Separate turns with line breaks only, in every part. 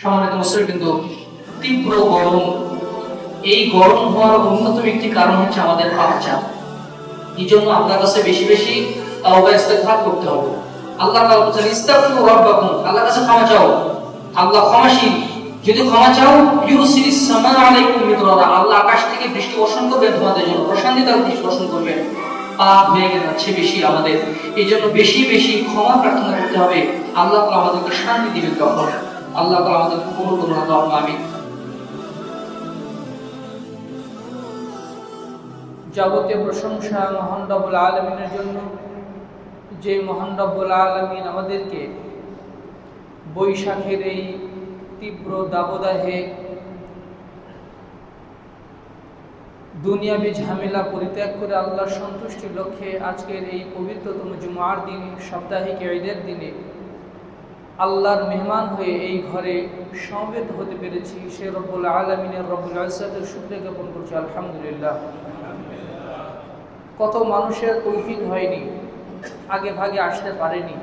সম্মানিত মুসলিমবৃন্দ, তীব্র গরম। এই গরম হওয়ার অন্যতম একটি কারণ হচ্ছে আমাদের পাপচাপ। এই জন্য আপনার কাছে বেশি বেশি তাওবা ইস্তেগফার করতে হবে। আল্লাহ তাআলা বলেছেন, ইস্তাগফিরু রাব্বাকুম, আল্লাহর কাছে ক্ষমা চাও। আল্লাহ ক্ষমাশীল। যদি ক্ষমা চাও, ইউরসিলিস সামা আলাইকুম মিদরারা, আল্লাহ আকাশ থেকে বৃষ্টি বর্ষণ করবেন তোমাদের জন্য, প্রশান্তি দ্বারা বৃষ্টি বর্ষণ করবেন। পাপ হয়ে যাচ্ছে বেশি আমাদের, এই জন্য বেশি বেশি ক্ষমা প্রার্থনা করতে হবে। আল্লাহ তাআলা আমাদেরকে শান্তি দিবেন তখন। আল্লাহ তাআলা আমাদেরকে কবুল করুন। আল্লাহুম্মা আমিন।
যাবতীয় প্রশংসা মহান রব্বুল আলামিনের জন্য, যে মহান রব্বুল আলামিন আমাদেরকে বৈশাখের এই তীব্র দাবদাহে দুনিয়াবি ঝামেলা পরিত্যাগ করে আল্লাহর সন্তুষ্টির লক্ষ্যে আজকের এই পবিত্রতম জুমার দিনে, সাপ্তাহিক ঈদের দিনে আল্লাহর মেহমান হয়ে এই ঘরে সমবেত হতে পেরেছি। সে রব্বুল আলামিনের রব্বুল ইজ্জতের শুকরিয়া জ্ঞাপন করছি, আলহামদুলিল্লাহ। কত মানুষের তৌফিক হয়নি, আগে ভাগে আসতে পারেনি।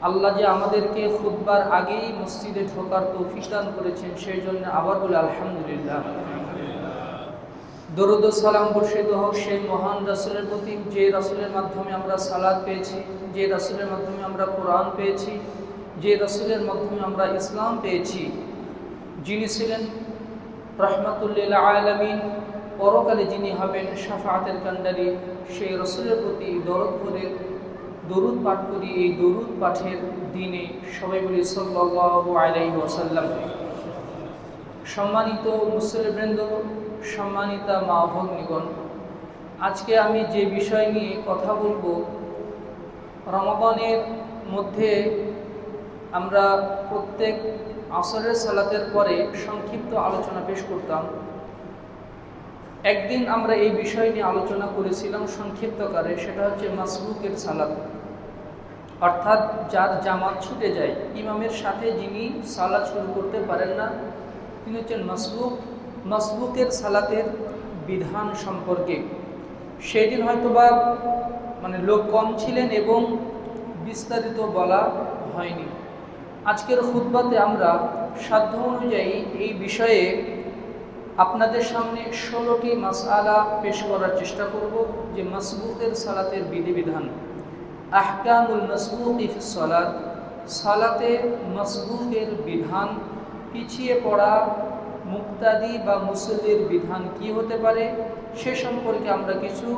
আল্লাহ যে আমাদেরকে খুতবার আগেই মসজিদে ঢোকার তৌফিক দান করেছেন, সেই জন্য আবার বলে আলহামদুলিল্লাহ। দরুদ ও সালাম বর্ষিত হোক সেই মহান রাসূলের প্রতি, যে রাসূলের মাধ্যমে আমরা সালাত পেয়েছি, যে রাসূলের মাধ্যমে আমরা কোরআন পেয়েছি, যে রাসূলের মাধ্যমে আমরা ইসলাম পেয়েছি, যিনি ছিলেন রাহমাতুল লিল আলামিন, পরকালে যিনি হবেন শাফাআতের কান্ডারি, সেই রাসূলের প্রতি দরুদ করে দরুদ পাঠ করি। এই দরুদ পাঠের দিনে সবাই বলি সাল্লাল্লাহু আলাইহি ওয়াসাল্লাম। সম্মানিত মুসলিমবৃন্দ, সম্মানিতা মা ভগ্নীগণ, আজকে আমি যে বিষয় নিয়ে কথা বলবো, রমাদানের মধ্যে আমরা প্রত্যেক আসরের সালাতের পরে সংক্ষিপ্ত আলোচনা পেশ করতাম। একদিন আমরা এই বিষয় নিয়ে আলোচনা করেছিলাম সংক্ষিপ্তকারে, সেটা হচ্ছে মাসবুকের সালাত, অর্থাৎ যার জামাত ছুটে যায়, ইমামের সাথে যিনি সালাত শুরু করতে পারেন না, তিনি হচ্ছেন মাসবুক। মাসবুকের সালাতের বিধান সম্পর্কে সেই দিন হয়তোবা লোক কম ছিলেন এবং বিস্তারিত বলা হয়নি। আজকের খুতবাতে আমরা সাধ্য অনুযায়ী এই বিষয়ে আপনাদের সামনে 16টি মাসআলা পেশ করার চেষ্টা করব, যে মাসবুকের সালাতের বিধিবিধান, আহকামুল মাসবুকি ফিস সালাত, সালাতে মাসবুকের বিধান, পিছিয়ে পড়া মুক্তাদি বা মুসল্লির বিধান কি হতে পারে, সে সম্পর্কে আমরা কিছু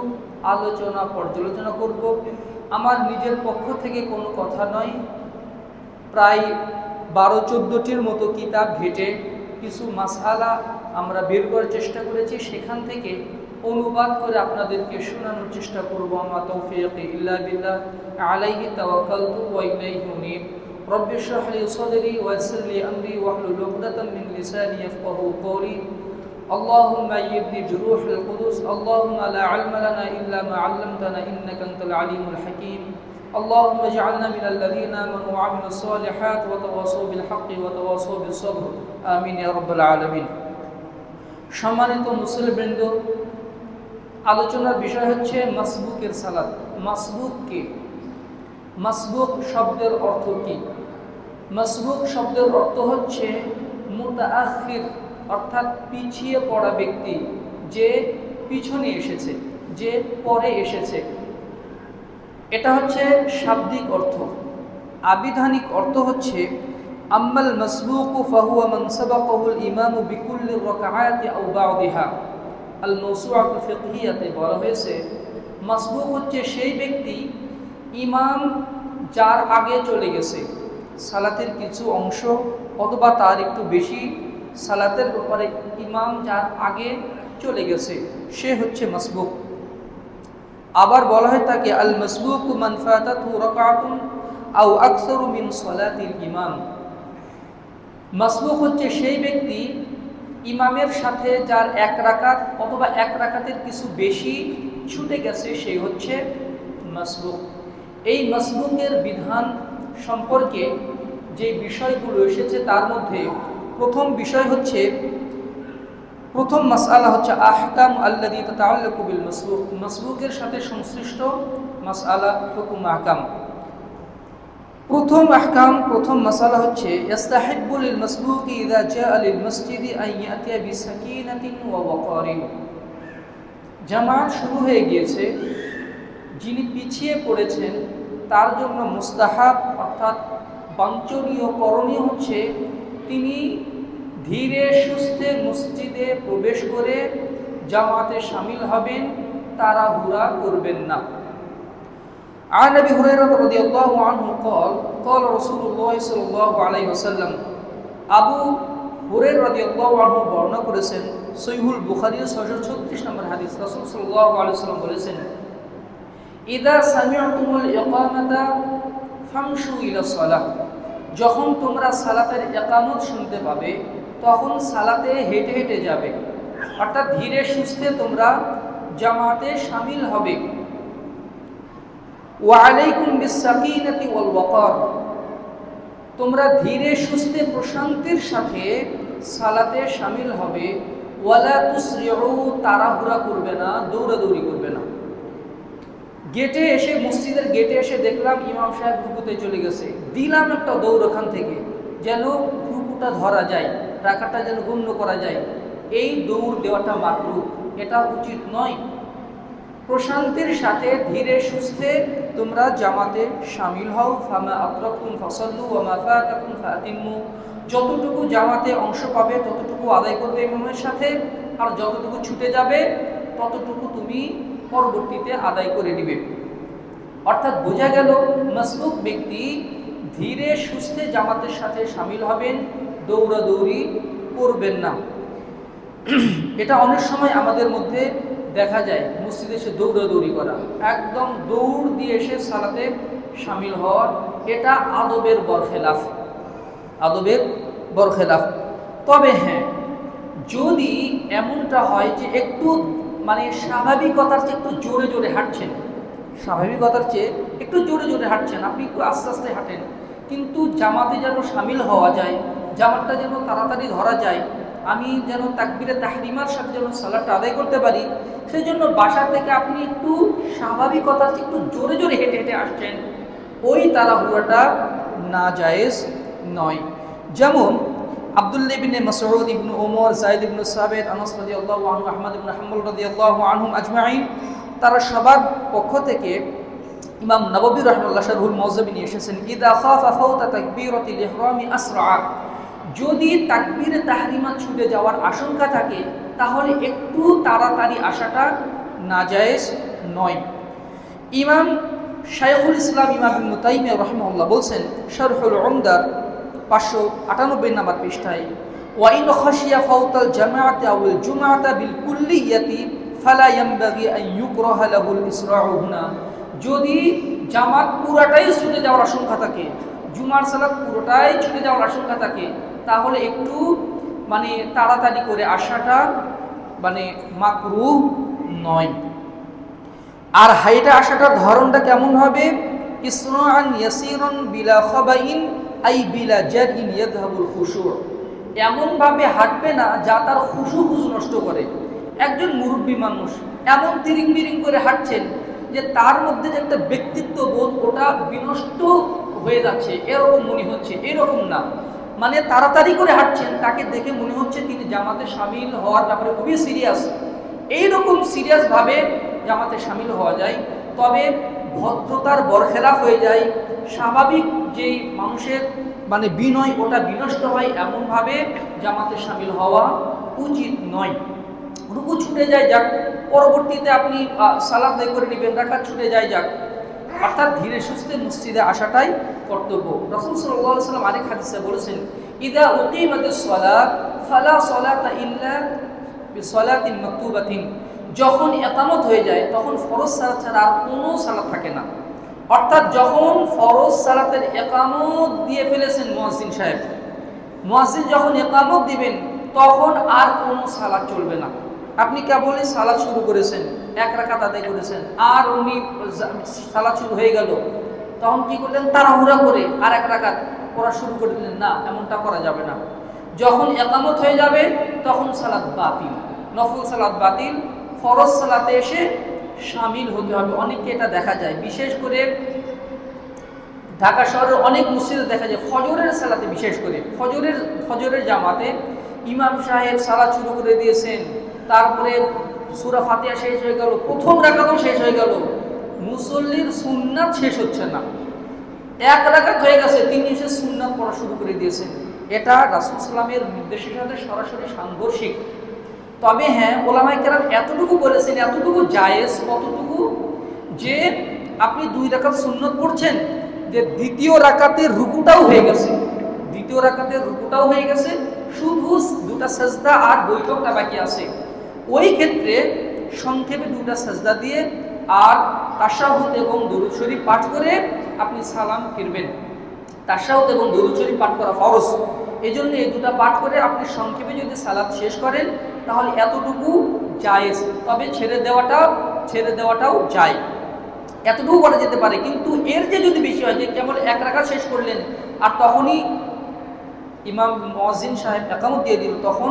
আলোচনা পর্যালোচনা করব। আমার নিজের পক্ষ থেকে কোনো কথা নয়, প্রায় 12-14টির মতো কিতাব ঘেটে কিছু মাসআলা আমরা বের করার চেষ্টা করেছি, সেখান থেকে অনুবাদ করে আপনাদেরকে শোনানোর চেষ্টা করব। আমা তৌফিক ইল্লা বিল্লাহ, আলাইহি তাওয়াক্কালতু ওয়া ইলাইহি উনীব। রব্বি ইশরাহ লি সাদরি ওয়া ইয়াসসির লি আমরি ওয়াহলুল উকদাতাম মিন লিসানি ইয়াফকাহু কওলি। আল্লাহুম্মা আইয়িদনি বিরূহিল কুদুস। আল্লাহুম্মা লা ইলমা লানা ইল্লা মা 'আল্লামতানা ইন্নাকা আনতাল আলিমুল হাকীম। আল্লাহুম্মা ইজআলনা মিনাল লাযীনা আমানু ওয়া 'আমিলুস সালিহাত ওয়া তাওয়াসাউ বিল হাক্কি ওয়া তাওয়াসাউ বিস সবর। আমিন ইয়া রাব্বাল আলামিন। সম্মানিত মুসলিমবৃন্দ, আলোচনার বিষয় হচ্ছে মাসবুকের সালাত। মাসবুক কি? মাসবুক শব্দের অর্থ কি? মাসবুক শব্দের অর্থ হচ্ছে মুতাআখির, অর্থাৎ পিছিয়ে পড়া ব্যক্তি, যে পিছনে এসেছে, যে পরে এসেছে। এটা হচ্ছে শাব্দিক অর্থ। আবিধানিক অর্থ হচ্ছে আম্মাল মাসবুকু ফাহুয়া মান সাবাকাহুল ইমামু বিকুল্লি রাকাআতি আও বা'দিহা। আল মাওসুআতুল ফিকহিয়াতে বলা হয়েছে, মাসবুক হচ্ছে সেই ব্যক্তি, ইমাম যার আগে চলে গেছে সালাতের কিছু অংশ অথবা তার একটু বেশি, সালাতের ব্যাপারে ইমাম যার আগে চলে গেছে, সে হচ্ছে মাসবুক। আবার বলা হয় তাকে আল মাসবুকু মান ফাতাতহু রাকাআতুন আও আকসারু মিন সালাতিল ইমাম। মাসবুক হচ্ছে সেই ব্যক্তি, ইমামের সাথে যার 1 রাকাত অথবা 1 রাকাতের কিছু বেশি ছুটে গেছে, সেই হচ্ছে মাসবুক। এই মাসবুকের বিধান সম্পর্কে যে বিষয়গুলো এসেছে তার মধ্যে প্রথম বিষয় হচ্ছে, প্রথম মাসআলা হচ্ছে আহকাম আল্লাযী তাতাআল্লাকু বিল মাসবুক। মাসবুকের সাথে সংশ্লিষ্ট মাসআলা, হুকুম, আহকাম। প্রথম আহকাম, প্রথম মাসালা হচ্ছে ইস্তাহিব্বু লিল মাসবুকি ইযা জাআ লিল মসজিদি আন ইয়াতিয়া বিসাকিনাতিন ওয়া ওয়াকারিন। জামাত শুরু হয়ে গিয়েছে, যিনি পিছিয়ে পড়েছেন তার জন্য মুস্তাহাব অর্থাৎ বাঞ্ছনীয় করণীয় হচ্ছে তিনি ধীরে সুস্থে মসজিদে প্রবেশ করে জামাতে শামিল হবেন, তাড়াহুড়া করবেন না। عن أبي هريرة رضي الله عنه قال قال رسول الله صلى الله عليه وسلم আবু হুরায়রা রাদিয়াল্লাহু আনহু বর্ণনা করেছেন সহিহুল বুখারীর 636 নম্বর হাদিস। রাসূল সাল্লাল্লাহু আলাইহি ওয়াসাল্লাম বলেছেন, ইদা সামি'তুমুল ইকামাতা ফামশু ইলা সালাহ, যখন তোমরা সালাতের ইকামত শুনতে পাবে তখন সালাতে হেঁটে হেঁটে যাবে, অর্থাৎ ধীরে সুস্থে তোমরা জামাতে শামিল হবে। ওয়া আলাইকুম বিসাকিনাতি ওয়াল ওয়াকার, তোমরা ধীরে সুস্থে প্রশান্তির সাথে সালাতে শামিল হবে। ওয়ালা তুসরিউ, তাড়াহুড়া করবে না, দৌড়াদৌড়ি করবে না। গেটে এসে, মসজিদের গেটে এসে দেখলাম ইমাম সাহেব রুকুতে চলে গেছে, দিলাম একটা দৌড় ওখান থেকে, যেন রুকুটা ধরা যায়, রাকাতটা যেন গণ্য করা যায়। এই দৌড় দেওয়াটা মাকরুহ, এটা উচিত নয়। প্রশান্তির সাথে ধীরে সুস্থে তোমরা জামাতে শামিল হও। ফামা আদরাকুম ফাসাল্লু ওয়া মা ফাতাকুম ফাতিম্মু, যতটুকু জামাতে অংশ পাবে ততটুকু আদায় করবে ইমামের সাথে, আর যতটুকু ছুটে যাবে ততটুকু তুমি পরবর্তীতে আদায় করে দিবে। অর্থাৎ বোঝা গেল মাসবুক ব্যক্তি ধীরে সুস্থে জামাতের সাথে শামিল হবেন, দৌড়াদৌড়ি করবেন না। এটা অনেক সময় আমাদের মধ্যে দেখা যায়, মসজিদে এসে দৌড়াদৌড়ি করা, একদম দৌড় দিয়ে এসে সালাতে শামিল হওয়া, এটা আদবের বরখেলাফ, আদবের বরখেলাফ। তবে হ্যাঁ, যদি এমনটা হয় যে একটু মানে স্বাভাবিকতার চেয়ে একটু জোরে জোরে হাঁটছেন, স্বাভাবিকতার চেয়ে একটু জোরে জোরে হাঁটছেন, আপনি একটু আস্তে আস্তে হাঁটেন, কিন্তু জামাতে যেন শামিল হওয়া যায়, জামাতটা যেন তাড়াতাড়ি ধরা যায়, আমি যেন তাকবীরে তাহরিমার সাথে যেন সালাতটা আদায় করতে পারি, সেই জন্য বাসা থেকে আপনি একটু স্বাভাবিকতার চেয়ে একটু জোরে জোরে হেঁটে হেঁটে আসছেন, ওই তাড়াহুড়াটা নাজায়েজ নয়। যেমন আব্দুল্লাহ ইবনে মাসউদ, ইবনে ওমর, যায়েদ ইবনে সাবিত, আনাস রাদিয়াল্লাহু আনহু, আহমদ ইবনে হাম্বল রাদিয়াল্লাহু আনহুম আজমাইন, তারা সবার পক্ষ থেকে ইমাম নববী রাহিমাহুল্লাহ শারহুল মুআজ্জাবি নিয়ে এসেছেন, ইদা খাফা ফাওতা তাকবীরাতিল ইহরামি আসরা, যদি তাকবীরে তাহরিমা ছুটে যাওয়ার আশঙ্কা থাকে তাহলে একটু তাড়াতাড়ি আসাটা নাজায়েজ নয়। ইমাম শাইখুল ইসলাম ইমাম ইবনে তাইমিয়া রাহিমাহুল্লাহ বলছেন শারহুল উমদার 598 নম্বর পৃষ্ঠায়, ওয়া ইন খাশিয়া ফাওতাল জামাআতি আওয়াল জুমআতা বিল কুল্লিয়াতি ফালা ইয়ানবাগি আন ইউকরাহা লাহুল ইসরাউ হুনা, যদি জামাত পুরোটাই ছুটে যাওয়ার আশঙ্কা থাকে, জুমার সালাত পুরোটাই ছুটে যাওয়ার আশঙ্কা থাকে, তাহলে একটু মানে তাড়াতাড়ি করে আসাটা মানে মাকরুহ নয়। আর হাইটা আসাটার ধরনটা কেমন হবে? ইসরাআন ইয়াসিরান বিলা খাবাইন আই বিলা জারিন ইয়াযহাবুল খুশু', এমনভাবে হাঁটবে না যা তার খুশু নষ্ট করে। একজন মুরব্বী মানুষ এমন তিরিং বিরিং করে হাঁটছেন যে তার মধ্যে যে একটা ব্যক্তিত্ব বোধ ওটা বিনষ্ট হয়ে যাচ্ছে, এরকম মনে হচ্ছে। এরকম না, মানে তাড়াতাড়ি করে হাঁটছেন, তাকে দেখে মনে হচ্ছে তিনি জামাতে শামিল হওয়ার ব্যাপারে খুবই সিরিয়াস। এইরকম সিরিয়াসভাবে জামাতে শামিল হওয়া যায়, তবে ভদ্রতার বরখেলাফ হয়ে যায়, স্বাভাবিক যেই মানুষের মানে বিনয় ওটা বিনষ্ট হয়, এমনভাবে জামাতে শামিল হওয়া উচিত নয়। রুকু ছুটে যায় যাক, পরবর্তীতে আপনি সালাত আদায় করে নেবেন, রাকাত ছুটে যায় যাক, অর্থাৎ ধীরে সুস্থে মসজিদে আসাটাই কর্তব্য। রাসূল সাল্লাল্লাহু আলাইহি ওয়াসাল্লাম আরেক হাদিসে বলেছেন, ইদা উকিমাতিস সালাত ফালা সালাতা ইল্লা বিসালাতিন মাকতুবাতিন, যখন ইকামত হয়ে যায় তখন ফরজ সালাত ছাড়া আর কোনো সালাত থাকে না। অর্থাৎ যখন ফরজ সালাতের ইকামত দিয়ে ফেলেছেন মুয়াজ্জিন সাহেব, মুয়াজ্জিন যখন ইকামত দিবেন তখন আর কোনো সালাত চলবে না। আপনি কেবলই সালাত শুরু করেছেন, এক রাকাত আদায় করেছেন, আর উনি সালাত শুরু হয়ে গেল, তখন কি করলেন? তাড়াহুড়া করে আর এক রাকাত পড়া শুরু করে দিলেন। না, এমনটা করা যাবে না। যখন ইকামত হয়ে যাবে তখন সালাত বাতিল, নফল সালাত বাতিল, ফরজ সালাতে এসে শামিল হতে হবে। অনেকে এটা দেখা যায়, বিশেষ করে ঢাকা শহরের অনেক মসজিদে দেখা যায় ফজরের সালাতে, বিশেষ করে ফজরের জামাতে ইমাম সাহেব সালাত শুরু করে দিয়েছেন, তারপরে সূরা ফাতিহা শেষ হয়ে গেল, প্রথম রাকাতও শেষ হয়ে গেল, মুসল্লির সুন্নাত শেষ হচ্ছে না, এক রাকাত হয়ে গেছে, তিনি এসে সুন্নাত পড়া শুরু করে দিয়েছেন। এটা রাসূল সাল্লামের নির্দেশের সাথে সরাসরি সাংঘর্ষিক। তবে হ্যাঁ, ওলামায়ে কেরাম এতটুকু বলেছেন, এতটুকু জায়েজ, কতটুকু যে আপনি 2 রাকাত সুন্নত পড়ছেন, যে দ্বিতীয় রাকাতের রুকুটাও হয়ে গেছে, শুধু 2টা সাজদা আর বৈঠকটা বাকি আছে। ওই ক্ষেত্রে সংক্ষেপে 2টা সাজদা দিয়ে আর তাশাহুদ এবং দুরূদ শরীফ পাঠ করে আপনি সালাম ফিরবেন। তাশাহুদ এবং দুরূদ শরীফ পাঠ করা ফরজ, এজন্য এই 2টা পাঠ করে আপনি সংক্ষেপে যদি সালাত শেষ করেন তাহলে এতটুকু জায়েজ। তবে ছেড়ে দেওয়াটাও যায়, এতটুকু করা যেতে পারে। কিন্তু এর যে যদি বেশি হয়, যে কেবল 1 রাকাত শেষ করলেন আর তখনই ইমাম মুয়াজ্জিন সাহেব ইকামত দিয়ে দিল, তখন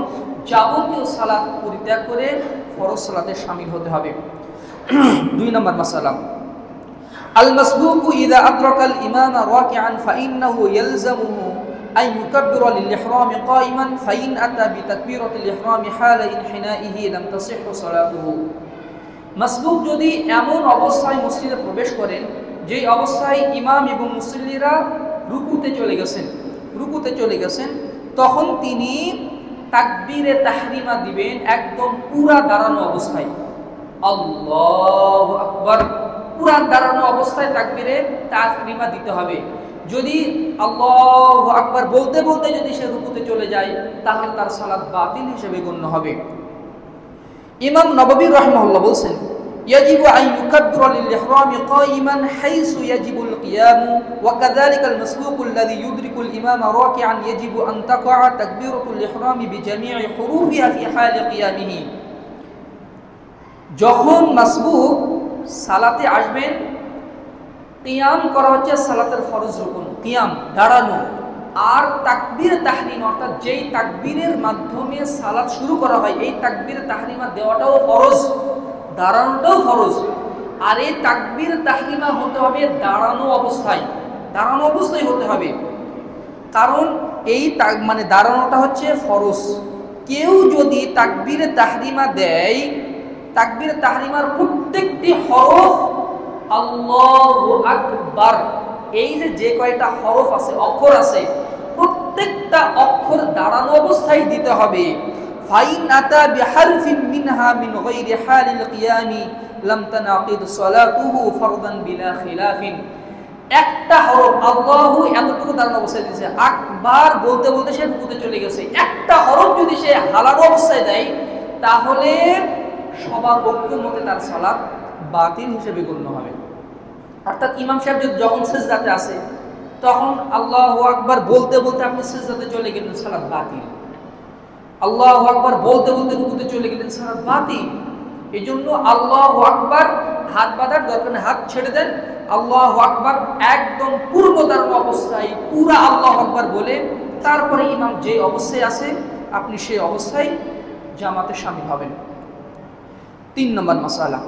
যাবতীয় সালাত পরিত্যাগ করে ফরজ সালাতে শামিল হতে হবে। 2 নম্বর মাসালা, আল মাসবুকু ইযা আদরাকাল ইমামা রাকিআন ফাইন্নাহু ইয়ালজামুহু আন ইউকাব্বিরা লিল ইহরামি কাইমান ফাইন আতা বিতাকবীরাতিল ইহরামি হালা ইনহিনাইহি লাম তাসিহু সালাতুহু। মাসবুক যদি এমন অবস্থায় মসজিদে প্রবেশ করেন যেই অবস্থায় ইমাম এবং মুসল্লিরা রুকুতে চলে গেছেন, তখন তিনি তাকবীরে তাহরিমা দিবেন একদম পুরা দাঁড়ানো অবস্থায়। আল্লাহু আকবার, পুরা দাঁড়ানো অবস্থায় তাকবীরে তাহরিমা দিতে হবে। যদি আল্লাহু আকবার বলতে বলতে যদি সে রুকুতে চলে যায় তাহলে তার সালাত বাতিল হিসেবে গণ্য হবে। ইমাম নববী রাহিমাহুল্লাহ বলছেন, ইয়াজিবু আন ইউকাব্বিরা লিল ইহরামি কাইমান হাইসু ইয়াজিবুল কিয়ামু ওয়া কাযালিকাল মাসবুকু আল্লাযী ইউদরিকুল ইমামা রাকিআন ইয়াজিবু আন তাকআ তাকবীরাতুল ইহরামি বিজামি'i হুরুফিহা ফি হালি কিয়ামিহি। যখন মাসবুক সালাতে আসবেন, কিয়াম করা হচ্ছে সালাতের ফরজ রুকুন, কিয়াম দাঁড়ানো, আর তাকবীর তাহরিম অর্থাৎ যেই তাকবীরের মাধ্যমে সালাত শুরু করা হয় এই তাকবীর তাহরিমা দেওয়াটাও ফরজ, দাঁড়ানোটাও ফরজ। আর এই তাকবীর তাহরিমা হতে হবে দাঁড়ানো অবস্থায় হতে হবে, কারণ এই মানে দাঁড়ানোটা হচ্ছে ফরজ। কেউ যদি তাকবীরে তাহরিমা দেয়, তাকবীরে তাহরিমার প্রত্যেকটি হরফ আল্লাহু আকবার, এই যে কয়টা হরফ আছে, অক্ষর আছে, প্রত্যেকটা অক্ষর দাঁড়ানো অবস্থায় দিতে হবে। ফাইন আতা বিহারফিন মিনহা মিন গায়রি হালিল কিয়ামি লাম তানাকিদ সালাতুহু ফারদান বিলা খিলাফিন। একটা হরফ আল্লাহু এতটুকু দাঁড়ানো অবস্থায় দিয়েছে, আকবার বলতে বলতে সে রুকুতে চলে গেছে, একটা হরফ যদি সে হালানো অবস্থায় দেয় তাহলে সবার ঐক্যমতে তার সালাত বাতিল হিসেবে গণ্য হবে। অর্থাৎ ইমাম সাহেব যখন সিজদাতে আসে তখন আল্লাহু আকবার বলতে বলতে আপনি সিজদাতে চলে গেলেন, সালাত বাতিল। আল্লাহু আকবার বলতে বলতে রুকুতে চলে গেলেন, সালাত বাতিল। এজন্য আল্লাহু আকবার হাত বাঁধার দরকার নেই, হাত ছেড়ে দেন, আল্লাহু আকবার একদম পূর্ণ দাঁড়ানো অবস্থায় পুরা আল্লাহু আকবার বলে তারপরে ইমাম যে অবস্থায় আছে আপনি সেই অবস্থায় জামাতে শামিল হবেন। 3 নম্বর মাসালা,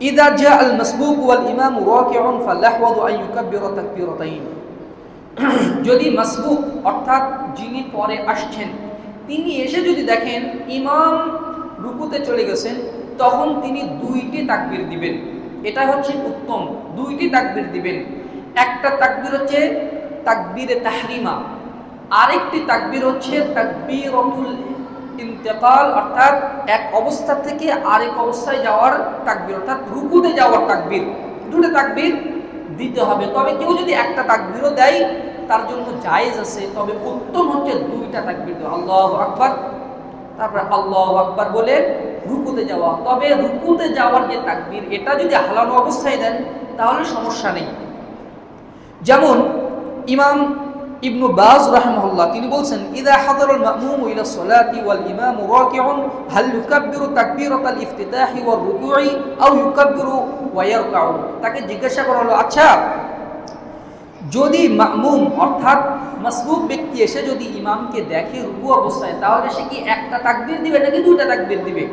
ইযা জাআ আল মাসবুক ওয়াল ইমাম রাকিউন ফালাহওয়াযু আন ইউকাব্বিরা তাকবীরাতাইন। যদি মাসবুক অর্থাৎ যিনি পরে আসছেন তিনি এসে যদি দেখেন ইমাম রুকুতে চলে গেছেন, তখন তিনি 2টি তাকবীর দিবেন। এটা হচ্ছে উত্তম, 2টি তাকবীর দিবেন। একটা তাকবীর হচ্ছে তাকবীরে তাহরিমা, আরেকটি তাকবীর হচ্ছে তাকবীরাতুল ইন্তেকাল, অর্থাৎ এক অবস্থা থেকে আরেক অবস্থায় যাওয়ার তাকবীর, অর্থাৎ রুকুতে যাওয়ার তাকবীর। 2টা তাকবীর দিতে হবে। তবে কেউ যদি একটা তাকবীরও দেয় তার জন্য জায়েজ আছে, তবে উত্তম হচ্ছে 2টা তাকবীর দেওয়া, আল্লাহু আকবার তারপর আল্লাহু আকবার বলে রুকুতে যাওয়া। তবে রুকুতে যাওয়ার যে তাকবীর এটা যদি হালানো অবস্থায় দেন তাহলে সমস্যা নেই। যেমন ইমাম ইবনু বাজ রাহিমাহুল্লাহ তিনি বলছেন, ইযা হাদারাল মা'মুমু ইলা সলাতি ওয়াল ইমামু রাকিউন হাল ইউকাব্বিরু তাকবীরাতাল ইফতিতাহি ওয়ার রুকুই আও ইউকাব্বিরু ওয়া ইয়ারকাউ। তাকে জিজ্ঞাসা করা হলো, আচ্ছা যদি মা'মুম অর্থাৎ মাসবুক ব্যক্তি এসে যদি ইমামকে দেখে রুকু অবস্থায়, তাহলে সে কি একটা তাকবীর দিবে নাকি 2টা তাকবীর দিবে?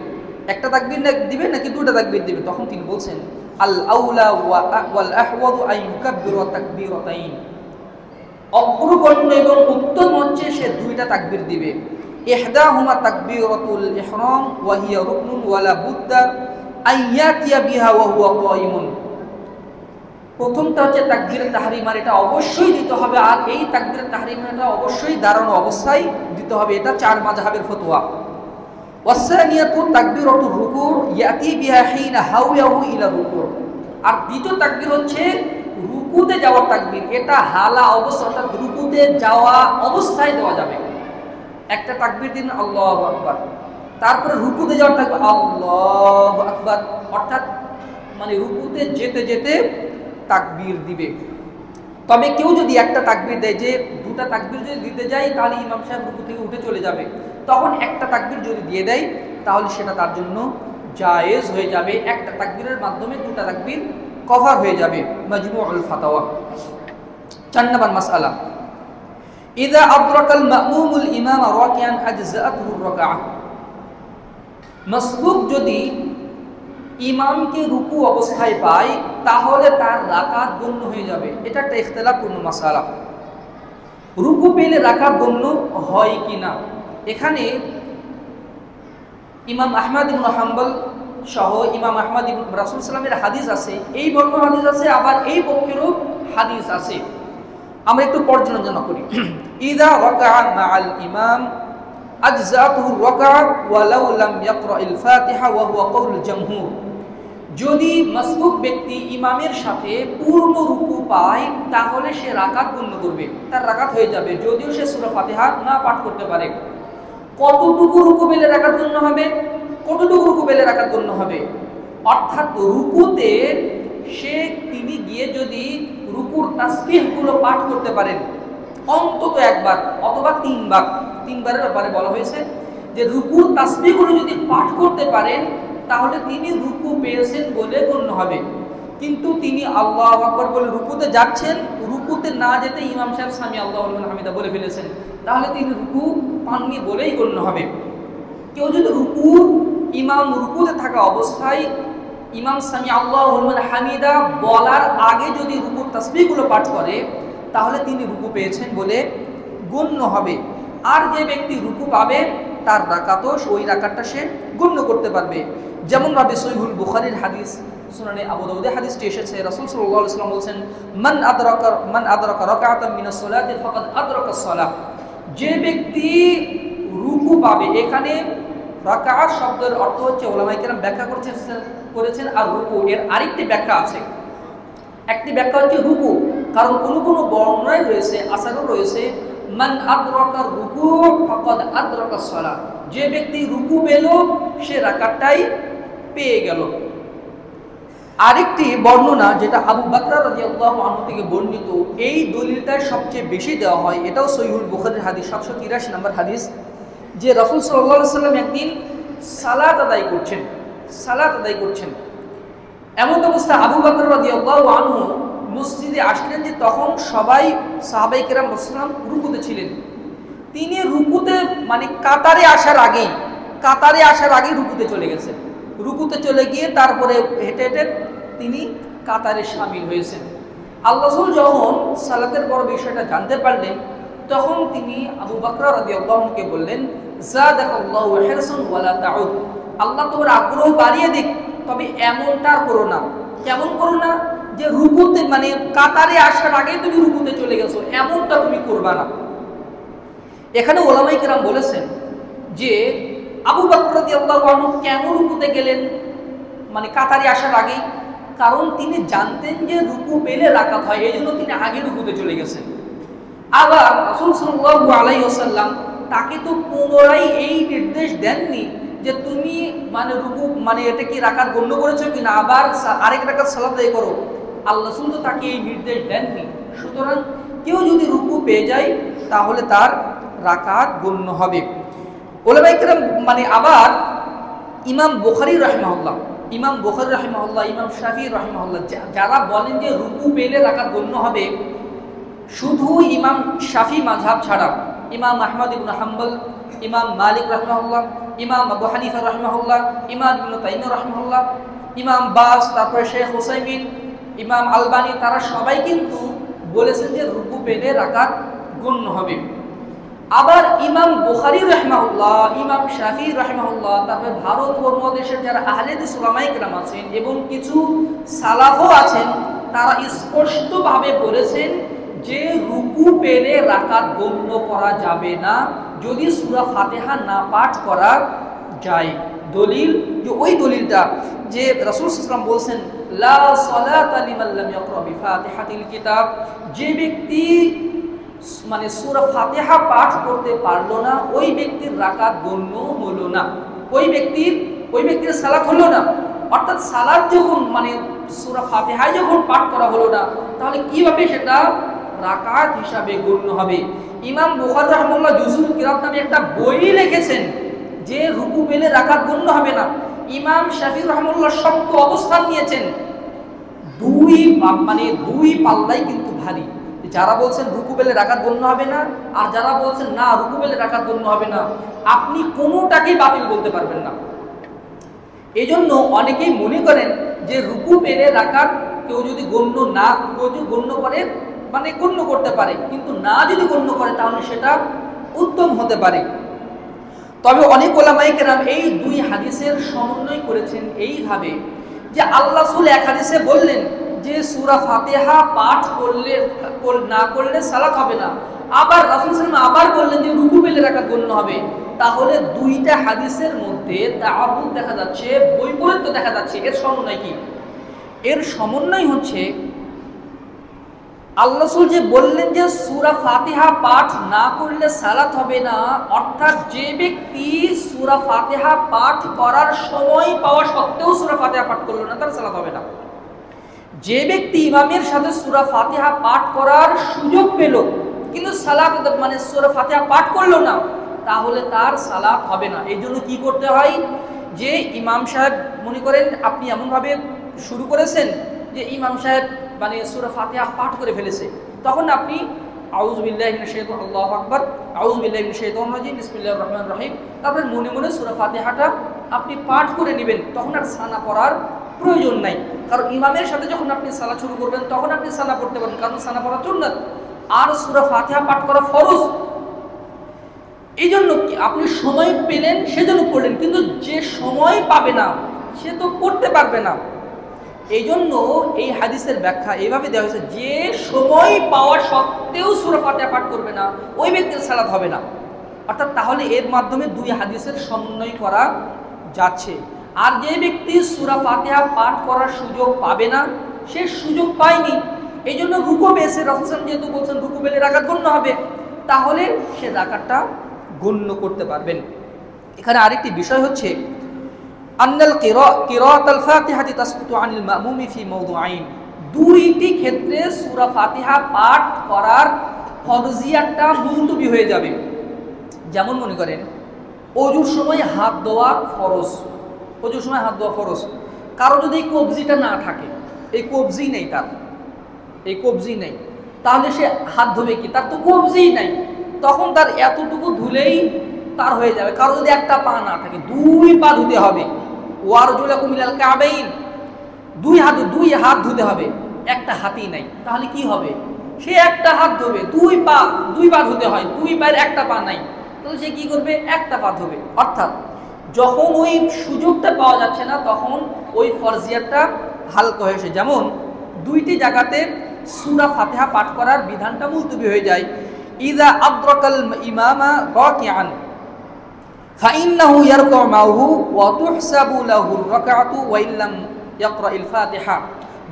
একটা তাকবীর দিবে নাকি 2টা তাকবীর দিবে? তখন তিনি বলছেন, আল আউলা ওয়াল আহওয়াদু আন ইউকাব্বিরু তাকবীরাতাইন, অগ্রগণ্য এবং উত্তম হচ্ছে সে দুইটা তাকবীর দিবে। ইহদাহুমা তাকবীরাতুল ইহরাম ওয়া হিয়া রুকনুন ওয়ালা বুদ্দা আন ইয়াতিয়া বিহা ওয়া হুয়া কায়িমুন। প্রথমটা হচ্ছে তাকবীরে তাহরিমা, এটা অবশ্যই দিতে হবে, আর এই তাকবীরে তাহরিমাটা অবশ্যই দাঁড়ানো অবস্থায় দিতে হবে, এটা চার মাযহাবের ফতোয়া। ওয়াসানিয়াতু তাকবীরাতুর রুকু ইয়াতি বিহা হিনা হাওয়াহু ইলা রুকু, আর দ্বিতীয় তাকবীর হচ্ছে রুকুতে যাওয়ার তাকবীর, এটা হালা অবস্থা অর্থাৎ রুকুতে যাওয়া অবস্থায় দেওয়া যাবে। একটা তাকবীর দিন আল্লাহু আকবার, তারপরে রুকুতে যাওয়ার তাকবীর আল্লাহু আকবার, অর্থাৎ মানে রুকুতে যেতে যেতে তাকবীর দিবে। তবে কেউ যদি একটা তাকবীর দেয়, যে দুটা তাকবীর যদি দিতে যায় তাহলে ইমাম সাহেব রুকু থেকে উঠে চলে যাবে, তখন একটা তাকবীর যদি দিয়ে দেয় তাহলে সেটা তার জন্য জায়েজ হয়ে যাবে, একটা তাকবীরের মাধ্যমে দুটা তাকবীর কভার হয়ে যাবে। মাজমুউল ফাতাওয়া। 4 নম্বর মাসআলা, ইযা আদরাকাল মা'মুমুল ইমাম রাকিআন আজযাআতুহু রাকআহ, মাসবুক যদি ইমামকে রুকু অবস্থায় পায় তাহলে তার রাকাত গণ্য হয়ে যাবে। এটা একটা ইখতিলাফপূর্ণ মাসআলা, রুকু পেলে রাকাত গণ্য হয় কিনা। এখানে ইমাম আহমদ ইবনে হাম্বল সহ ইমাম আহমদ ইবনে রাসূল সাল্লাল্লাহু আলাইহি হাদিস আছে, এই বর্ণ হাদিস আছে, আবার এই পক্ষেরও হাদিস আছে। আমরা একটু পর্যালোচনা করি। ইযা রাকা'a মা'আল ইমাম আজযাতুহু রাকা'a ওয়ালাউ লাম ইয়াকরা'িল ফাতিহা ওয়া হুয়া কাউলুল জামহুর, যদি মাসবুক ব্যক্তি ইমামের সাথে পূর্ণ রুকু পায় তাহলে সে রাকাত গণ্য করবে, তার রাকাত হয়ে যাবে যদিও সে সূরা ফাতিহা না পাঠ করতে পারে। কতটুকু রুকু পেলে রাকাত গণ্য হবে? কতটুকু রুকু পেলে রাকাত গণ্য হবে? অর্থাৎ রুকুতে তিনি গিয়ে যদি রুকুর তাসবিহগুলো পাঠ করতে পারেন অন্তত একবার অথবা তিনবারের ব্যাপারে বলা হয়েছে যে রুকুর তাসবিহগুলো যদি পাঠ করতে পারেন তাহলে তিনি রুকু পেয়েছেন বলে গণ্য হবে। কিন্তু তিনি আল্লাহু আকবার বলে রুকুতে যাচ্ছেন, রুকুতে না যেতে ইমাম সাহেব সামি আল্লাহু লিমান হামিদা বলে ফেলেছেন, তাহলে তিনি রুকু পাননি বলেই গণ্য হবে। কেউ যদি ইমাম রুকুতে থাকা অবস্থায় ইমাম সামি আল্লাহু লিমান হামিদা বলার আগে যদি রুকুর তাসবিহগুলো পাঠ করে তাহলে তিনি রুকু পেয়েছেন বলে গণ্য হবে। আর যে ব্যক্তি রুকু পাবে তার রাকাতও ওই রাকাতটা সে গণ্য করতে পারবে। যেমন ভাবে সহিহুল বুখারীর হাদিস, সুনানে আবু দাউদের হাদিসটি এসেছে, রাসূল সাল্লাল্লাহু আলাইহি ওয়াসাল্লাম বলেছেন, মান আদরাকা রাকাতাম মিনাস সালাতি ফাকাদ আদরাকাস সালাহ, যে ব্যক্তি রুকু পাবে, এখানে রাকাত শব্দের অর্থ হচ্ছে উলামায়ে কেরাম ব্যাখ্যা করেছেন আর রুকু এর আরেকটি ব্যাখ্যা আছে। একটি ব্যাখ্যা হচ্ছে রুকু, কারণ কোন কোন বর্ণনায় রয়েছে, আসারও রয়েছে, মান আদরাকা রুকু ফাকাদ আদরাকাস সালাহ, যে ব্যক্তি রুকু পেল সে রাকাতটাই পেয়ে গেল। আরেকটি বর্ণনা যেটা আবু বকর রাদিয়াল্লাহু আনহু থেকে বর্ণিত, এই দলিলটা সবচেয়ে বেশি দেওয়া হয়, এটাও সহিহুল বুখারীর হাদিস 783 নম্বর হাদিস, যে রাসূল সাল্লাল্লাহু আলাইহি ওয়াসাল্লাম একদিন সালাত আদায় করছেন। এমন অবস্থা আবু বকর রাদিয়াল্লাহু আনহু মসজিদে আসলেন যে তখন সবাই সাহাবায়ে কেরাম রাসূলুল্লাহ রুকুতে ছিলেন। তিনি রুকুতে মানে কাতারে আসার আগেই রুকুতে চলে গেছেন। রুকুতে চলে গিয়ে তারপরে হেঁটে হেঁটে তিনি কাতারে শামিল হয়েছেন। আল্লাহ রাসূল যখন সালাতের বড় বিষয়টা জানতে পারলেন তখন তিনি আবু বকর রাদিয়াল্লাহু আনহুকে বললেন, যাদাকাল্লাহু হিরসান ওয়ালা তাউদ, আল্লাহ তোমার আগ্রহ বাড়িয়ে দিক, তবে এমনটা করো না। কেমন করো না? যে রুকুতে মানে কাতারে আসার আগেই তুমি রুকুতে চলে গেছো, এমনটা তুমি করবা না। এখানে ওলামায়ে কেরাম বলেছেন যে আবু বকর রাদিয়াল্লাহু আনহু কেন রুকুতে গেলেন মানে কাতারে আসার আগেই? কারণ তিনি জানতেন যে রুকু পেলে রাকাত হয়, এই জন্য তিনি আগে রুকুতে চলে গেছেন। আবার রাসূল সাল্লাল্লাহু আলাইহি ওয়াসাল্লাম তাকে তো পুনরায় এই নির্দেশ দেননি যে তুমি মানে রুকু মানে এটা কি রাকাত গণ্য করেছো কিনা, আবার আরেক রাকাত সালাত আদায় করো। আল্লাহ রাসূল তো তাকে এই নির্দেশ দেননি। সুতরাং কেউ যদি রুকু পেয়ে যায় তাহলে তার রাকাত গণ্য হবে। উলামায়ে কেরাম মানে আবার ইমাম বুখারী রাহিমাহুল্লাহ, ইমাম শাফিঈ রাহিমাহুল্লাহ যারা বলেন যে রুকু পেলে রাকাত গণ্য হবে, শুধু ইমাম শাফি মাযহাব ছাড়া ইমাম আহমদ ইবনে হাম্বল, ইমাম মালিক রাহিমাহুল্লাহ, ইমাম আবু হানিফা রাহিমাহুল্লাহ, ইমাম ইবনে তাইমিয়া রাহিমাহুল্লাহ, ইমাম বাস, তারপরে শেখ হুসাইমিন, ইমাম আলবানি, তারা সবাই কিন্তু বলেছেন যে রুকু পেলে রাকাত গণ্য হবে। আবার ইমাম বুখারী রাহিমাহুল্লাহ, ইমাম শাফি রাহিমাহুল্লাহ, তারপরে ভারত উপমহাদেশের যারা আহলে হাদিস উলামায়ে কেরাম আছেন এবং কিছু সালাফও আছেন, তারা স্পষ্টভাবে বলেছেন যে রুকু পেলে রাকাত গণ্য করা যাবে না যদি সূরা ফাতিহা না পাঠ করা যায়। দলিল যে ওই দলিলটা যে রাসূল সাল্লাল্লাহু আলাইহি ওয়াসাল্লাম বলছেন লা সালাতা লিমান লাম ইয়াকরা বিফাতিহাতিল কিতাব, যে ব্যক্তি মানে সূরা ফাতিহা পাঠ করতে পারলো না ওই ব্যক্তির রাকাত গণ্য হলো না, ওই ব্যক্তির সালাত হলো না। অর্থাৎ সালাত যখন মানে সূরা ফাতিহায় যখন পাঠ করা হলো না, তাহলে কিভাবে সেটা রাকাত হিসাবে গণ্য হবে? ইমাম বুখারী রাহিমাহুল্লাহ জুজুল কিরাত নামে একটা বই লিখেছেন যে রুকু পেলে রাকাত গণ্য হবে না। ইমাম শাফি রাহিমাহুল্লাহ শক্ত অবস্থান নিয়েছেন। দুই পাল্লাই কিন্তু ভারী। যারা বলছেন রুকু পেলে রাকাত গণ্য হবে না, আর যারা বলছেন না রুকু পেলে রাকাত গণ্য হবে না, আপনি কোনোটাকেই বাতিল বলতে পারবেন না। এই জন্য অনেকেই মনে করেন যে রুকু পেলে রাকাত কেউ যদি গণ্য করে মানে গণ্য করতে পারে, কিন্তু না যদি গণ্য করে তাহলে সেটা উত্তম হতে পারে। তবে অনেক উলামায়ে কেরাম এই দুই হাদিসের সমন্বয় করেছেন এইভাবে যে আল্লাহ রাসূল এক হাদিসে বললেন যে সূরা ফাতিহা পাঠ না করলে সালাত হবে না, আবার রাসূল সাল্লাল্লাহু আলাইহি ওয়াসাল্লাম আবার বললেন যে রুকু পেলে রাকাত গণ্য হবে। তাহলে দুইটা হাদিসের মধ্যে তাআরুদ দেখা যাচ্ছে, বৈপরীত্য দেখা যাচ্ছে। এর সমন্বয় কি? এর সমন্বয় হচ্ছে আল্লাহ রাসূল যে বললেন যে সূরা ফাতিহা পাঠ না করলে সালাত হবে না, অর্থাৎ যে ব্যক্তি সূরা ফাতিহা পাঠ করার সময় পাওয়া সত্ত্বেও সূরা ফাতিহা পাঠ করলো না, তার সালাত হবে না। যে ব্যক্তি ইমামের সাথে সূরা ফাতিহা পাঠ করার সুযোগ পেল কিন্তু সালাত মানে সূরা ফাতিহা পাঠ করলো না, তাহলে তার সালাত হবে না। এই জন্য কি করতে হয় যে ইমাম সাহেব মনে করেন আপনি এমনভাবে শুরু করেছেন যে ইমাম সাহেব মানে সূরা ফাতিহা পাঠ করে ফেলেছে, তখন আপনি আউযু বিল্লাহি মিনাশ শাইতানির আল্লাহু আকবার, আউযু বিল্লাহি মিনাশ শাইতানির রাজিম, বিসমিল্লাহির রহমানির রহিম, তারপরে মনে মনে সূরা ফাতিহাটা আপনি পাঠ করে নেবেন। তখন আর সানা পড়ার প্রয়োজন নাই, কারণ ইমামের সাথে যখন আপনি সালাত শুরু করবেন তখন আপনি সানা পড়তে পারেন, কারণ সানা পড়া সুন্নাত আর সূরা ফাতিহা পাঠ করা ফরজ। এই জন্য কি আপনি সময় পেলেন সেজন্য পড়লেন, কিন্তু যে সময় পাবে না সে তো পড়তে পারবে না। এই জন্য এই হাদিসের ব্যাখ্যা এইভাবে দেওয়া হয়েছে যে সময় পাওয়া সত্ত্বেও সূরা ফাতিহা পাঠ করবে না ওই ব্যক্তির সালাত হবে না। অর্থাৎ তাহলে এর মাধ্যমে দুই হাদিসের সমন্বয় করা যাচ্ছে। আর যে ব্যক্তি সূরা ফাতিহা পাঠ করার সুযোগ পাবে না, সে সুযোগ পায়নি, এই জন্য রুকু পেয়েছে, রাসূল সাল্লাল্লাহু আলাইহি ওয়াসাল্লাম যেহেতু বলছেন রুকু পেলে রাকাত গণ্য হবে, তাহলে সে রাকাতটা গণ্য করতে পারবেন। এখানে আরেকটি বিষয় হচ্ছে আন্নাল কিরাআতুল ফাতিহাতি তাসকুতু আনিল মা'মুমি ফি মাওদুআইন, দুইটি ক্ষেত্রে সূরা ফাতিহা পাঠ করার ফরজিয়াতটা মুলতবি হয়ে যাবে। যেমন মনে করেন ওযুর সময় হাত ধোয়া ফরজ, ওযুর সময় হাত ধোয়া ফরজ, কারো যদি এই কবজিটা না থাকে, এই কবজি নেই, তার এই কবজি নেই, তাহলে সে হাত ধোবে কি? তার তো কবজিই নাই, তখন তার এতটুকু ধুলেই তার হয়ে যাবে। কারো যদি একটা পা না থাকে, দুই পা ধুতে হবে, ওয়ারজুলাকুম ইলাল কাবাইন, দুই হাত ধুতে হবে, একটা হাতই নাই, তাহলে কি হবে? সে একটা হাত ধোবে, দুই পা ধুতে হয়, দুই পায়ের একটা পা নাই, তাহলে সে কি করবে? একটা পা ধোবে। অর্থাৎ যখন ওই সুযোগটা পাওয়া যাচ্ছে না তখন ওই ফরজিয়াতটা হালকা হয়েছে। যেমন দুইটি জায়গাতে সূরা ফাতিহা পাঠ করার বিধানটা মুলতবি হয়ে যায়। ইযা আদরাকাল ইমামা রাকিআন ফাইন্নাহু ইয়ারকাউ মাহু ওয়া তুহসাবু লাহুর রাকআতু ওয়া ইল্লাম ইয়াকরাইল ফাতিহা,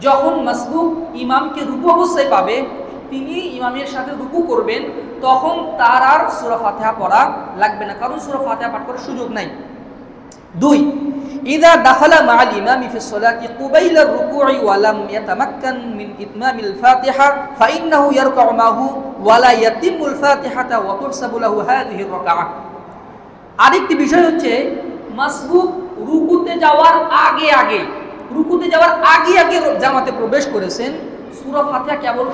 যখন মাসবুক ইমামকে রুকু অবস্থায় পাবে, তিনি ইমামের সাথে রুকু করবেন, তখন তার আর সূরা ফাতিহা পড়া লাগবে না, কারণ সূরা ফাতিহা পাঠ করার সুযোগ নাই। 2 ইযা দাখালা মা'আল ইমামি ফি সলাতি কুবাইলা রুকু'i ওয়া লাম ইয়াতামাক্কান মিন ইতমামিল ফাতিহা ফাইন্নাহু ইয়ারকাউ মাহু ওয়া লা ইয়াতিমুল ফাতিহাতা ওয়া তুহসাবু লাহু হাযিহি রাকআহ। আরেকটি বিষয় হচ্ছে মাসবুক রুকুতে যাওয়ার আগে জামাতে প্রবেশ করেছেন, সূরা ফাতিহা কেবল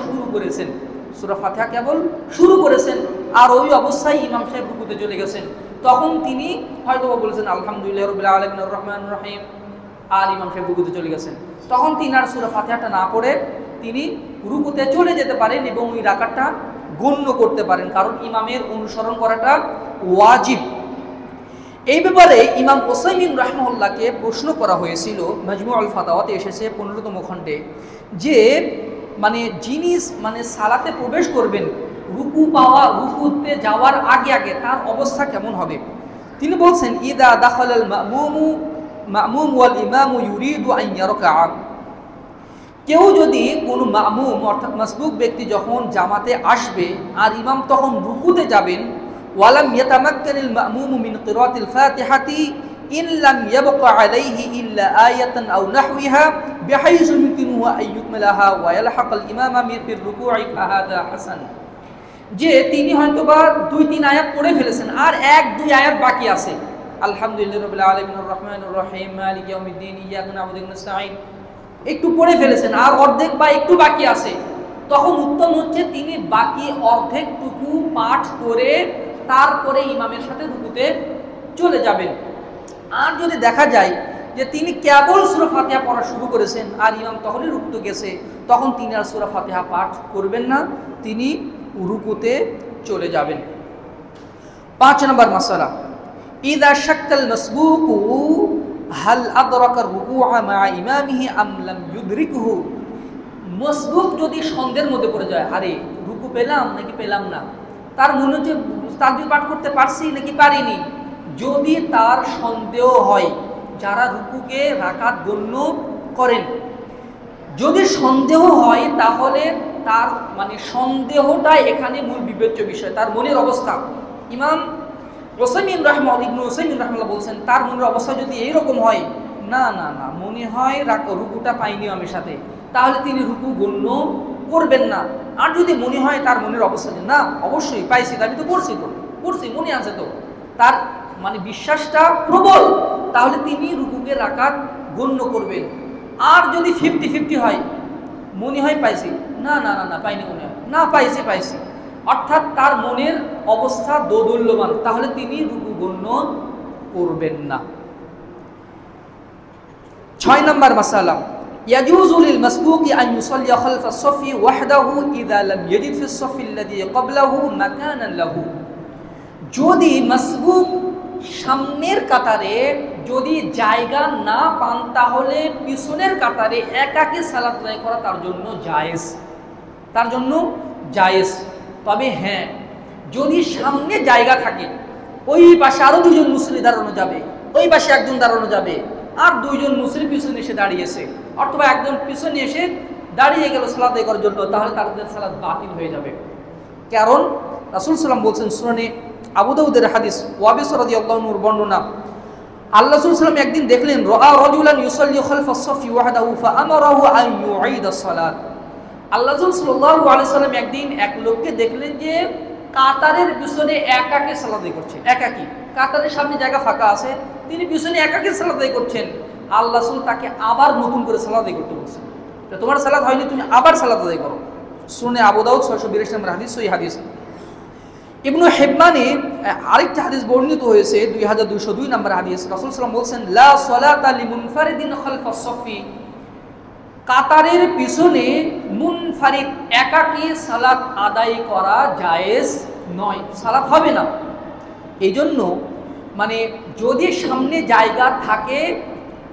শুরু করেছেন, আর ওই অবস্থায় ইমাম সাহেব রুকুতে চলে গেছেন, তখন তিনি হয়তো বলেছেন আলহামদুলিল্লাহি রাব্বিল আলামিন আর রহমানির রহিম আর ইমাম সাহেব রুকুতে চলে গেছেন, তখন তিনি আর সূরা ফাতিহাটা না পড়ে তিনি রুকুতে চলে যেতে পারেন এবং ওই রাকাতটা গণ্য করতে পারেন, কারণ ইমামের অনুসরণ করাটা ওয়াজিব। এই ব্যাপারে ইমাম উসাইমিন রাহমাহুল্লাহকে প্রশ্ন করা হয়েছিল, মাজমুউল ফাতাওয়াতে এসেছে 15তম খণ্ডে, যে মানে যিনি মানে সালাতে প্রবেশ করবেন রুকুতে যাওয়ার আগে আগে তার অবস্থা কেমন হবে। তিনি বলছেন, ইদা দাখালাল মা'মুম ওয়াল ইমামু ইউরিদু আন ইয়ারকা, কেউ যদি কোনো মা'মুম অর্থাৎ মাসবুক ব্যক্তি যখন জামাতে আসবে আর ইমাম তখন রুকুতে যাবেন, ওয়ালাম ইয়াতামাক্কানিল মা'মুমু মিন কিরাআতিল ফাতিহাতি ইন লাম ইয়াবকা আলাইহি ইল্লা আয়াতান আও নাহওয়িহা বিহাইযু ইউমকিনুহু আন ইউকমিলাহা ওয়া ইয়ালহাকাল ইমামা ফির রুকু'i ফাহাদা হাসান, যে তিনি হয়তোবা 2-3 আয়াত পড়ে ফেলেছেন আর 1-2 আয়াত বাকি আছে, আলহামদুলিল্লাহি রাব্বিল আলামিন আর রহমানির রহিম মালিকি ইয়াউমিদ্দিন ইয়্যাকা না'বুদু ওয়া ইয়্যাকা নাস্তাঈন, একটু পড়ে ফেলেছেন আর অর্ধেক বা একটু বাকি আছে, তখন উত্তম হচ্ছে তিনি বাকি অর্ধেকটুকু পাঠ করে তারপরে ইমামের সাথে রুকুতে চলে যাবেন। আর যদি দেখা যায় যে তিনি কেবল সূরা ফাতিহা পড়া শুরু করেছেন আর ইমাম তখনই রুকুতে গেছে, তখন তিনি আর সূরা ফাতিহা পাঠ করবেন না, তিনি রুকুতে চলে যাবেন। 5 নম্বর মাসআলা, ইযা শাক্কাল মাসবুকু হাল আদরাকা রুকুআ মা ইমামিহি আম লাম ইউদরিকহু, মাসবুক যদি সন্দেহের মধ্যে পড়ে যায়, আরে রুকু পেলাম নাকি পেলাম না, তার মনে হচ্ছে তাকবীর পাঠ করতে পারছি নাকি পারিনি, যদি তার সন্দেহ হয়, যারা রুকুকে রাকাত গণ্য করেন, যদি সন্দেহ হয় তাহলে তার মানে সন্দেহটা এখানে মূল বিবেচ্য বিষয়, তার মনের অবস্থা। ইমাম উসাইমিন রাহমাহুল্লাহ বলছেন, তার মনের অবস্থা যদি এইরকম হয়, না না না মনে হয় রুকুটা পাইনি ইমামের সাথে, তাহলে তিনি রুকু গণ্য করবেন না। আর যদি মনে হয় তার মনের অবস্থা যে না অবশ্যই পাইছি, আমি তো পড়ছি মনে আছে, তো তার মানে বিশ্বাসটা প্রবল, তাহলে তিনি রুকুকে রাকাত গণ্য করবেন। আর যদি 50-50 হয়, মনে হয় পাইছি, না না না না পাইনি, মনে হয় না পাইছি, অর্থাৎ তার মনের অবস্থা দোদুল্যমান, তাহলে তিনি রুকু গণ্য করবেন না। 6 নম্বর মাসআলা, ইয়াজুযু লিল মাসবুকি আন ইউসাল্লিয়া খালফা আস-সাফি ওয়াহদাহু ইযা লাম ইয়াজিদ ফি আস-সাফি আল্লাযী ক্বাবলাহু মাকানান লাহু, যদি মাসবুক সামনের কাতারে যদি জায়গা না পান, তাহলে পিছনের কাতারে একাকী সালাত আদায় করা তার জন্য জায়েজ। তবে হ্যাঁ, যদি সামনে জায়গা থাকে, ওই পাশে আরো 2 জন মুসল্লি দাঁড়ানো যাবে, ওই পাশে একজন দাঁড়ানো যাবে, আর 2 জন মুসল্লি পিছনে এসে দাঁড়িয়েছে, অথবা একজন পিছনে এসে দাঁড়িয়ে গেল সালাত আদায় করার জন্য, তাহলে তাদের সালাত বাতিল হয়ে যাবে। কারণ রাসূল সাল্লাল্লাহু আলাইহি ওয়াসাল্লাম বলছেন, সুনানে আবু দাউদের হাদিস, ওয়াবিস রাদিয়াল্লাহু আনহুর বর্ণনা, আল্লাহ রাসূল সাল্লাল্লাহু আলাইহি ওয়াসাল্লাম একদিন দেখলেন, রাআ রাজুলান ইউসাল্লি খালফা আস-সাফি ওয়াহদাহু ফাআমারাহু আন ইউঈদা আস-সালাত, আল্লাহ রাসূল সাল্লাল্লাহু আলাইহি ওয়াসাল্লাম একদিন এক লোককে দেখলেন যে কাতারের পিছনে একাকী সালাত আদায় করছে, একাকী, কাতারের সামনে জায়গা ফাঁকা আছে, তিনি পিছনে একাকী সালাত আদায় করছেন, আল্লাহ রাসূল তাকে আবার নতুন করে সালাত আদায় করতে বলছেন, তোমার সালাত হয়নি, তুমি আবার সালাত আদায় করো। সুনানে আবু দাউদ 682 নম্বর হাদিস, সহিহ হাদিস। ইবনু হিব্বানে আরেকটা হাদিস বর্ণিত হয়েছে 2202 নম্বর হাদিস, রাসূল সাল্লাল্লাহু আলাইহি ওয়াসাল্লাম বলছেন, লা সালাতা লিমুনফারিদিন খালফা আস-সাফি, কাতারের পিছনে মুনফারিদ একাকী সালাত আদায় করা জায়েজ নয়, সালাত হবে না। এই জন্য মানে যদি সামনে জায়গা থাকে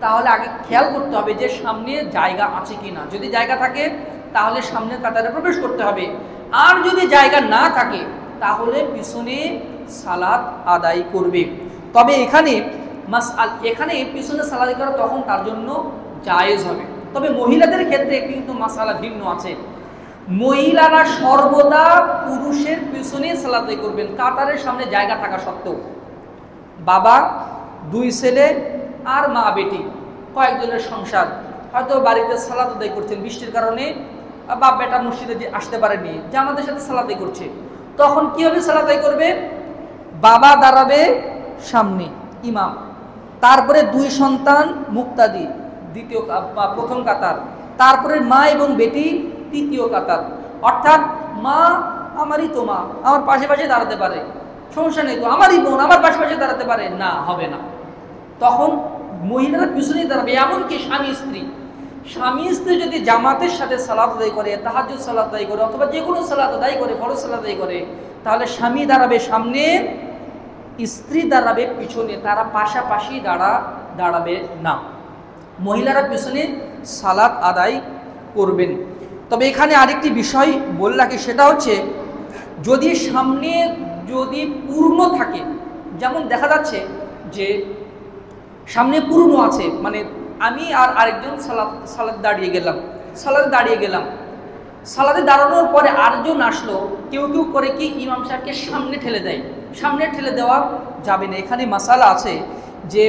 তাহলে আগে খেয়াল করতে হবে যে সামনে জায়গা আছে কি না, যদি জায়গা থাকে তাহলে সামনের কাতারে প্রবেশ করতে হবে, আর যদি জায়গা না থাকে তাহলে পিছনে সালাত আদায় করবে। তবে এখানে পিছনে সালাত আদায় করা তখন তার জন্য জায়েজ হবে। তবে মহিলাদের ক্ষেত্রে কিন্তু মাসালা ভিন্ন আছে, মহিলারা সর্বদা পুরুষের পিছনে সালাত আদায় করবেন, কাতারের সামনে জায়গা থাকা সত্ত্বেও। বাবা, 2 ছেলে আর মা বেটি, কয়েকজনের সংসার, হয়তো বাড়িতে সালাত আদায় করছেন, বৃষ্টির কারণে বাপ বেটা মসজিদে আসতে পারেনি, জামাতের সাথে সালাত আদায় করছে, তখন কিভাবে সালাত আদায় করবে? বাবা দাঁড়াবে সামনে ইমাম, তারপরে 2 সন্তান মুক্তাদি প্রথম কাতার, তারপরে মা এবং বেটি তৃতীয় কাতার। অর্থাৎ মা আমারই তো মা, আমার পাশে পাশে দাঁড়াতে পারে, সমস্যা নেই তো, আমারই বোন আমার পাশে পাশে দাঁড়াতে পারে, না হবে না। তখন মহিলারা পিছনে দাঁড়াবে, এমনকি স্বামী স্ত্রী যদি জামাতের সাথে সালাত আদায় করে, তাহাজ্জুদ সালাত আদায় করে, অথবা যে কোনো সালাত আদায় করে, ফরজ সালাত আদায় করে, তাহলে স্বামী দাঁড়াবে সামনে, স্ত্রী দাঁড়াবে পিছনে, তারা পাশাপাশি দাঁড়াবে না। মহিলারা পিছনে সালাত আদায় করবেন। তবে এখানে আরেকটি বিষয় বলে রাখি, সেটা হচ্ছে যদি সামনে যদি পূর্ণ থাকে, যেমন দেখা যাচ্ছে যে সামনে পূর্ণ আছে, মানে আমি আর আরেকজন সালাতে দাঁড়িয়ে গেলাম, সালাতে দাঁড়ানোর পরে আরেকজন আসলো, কেউ করে কি ইমাম সাহেবকে সামনে ঠেলে দেওয়া যাবে না। এখানে মাসালা আছে যে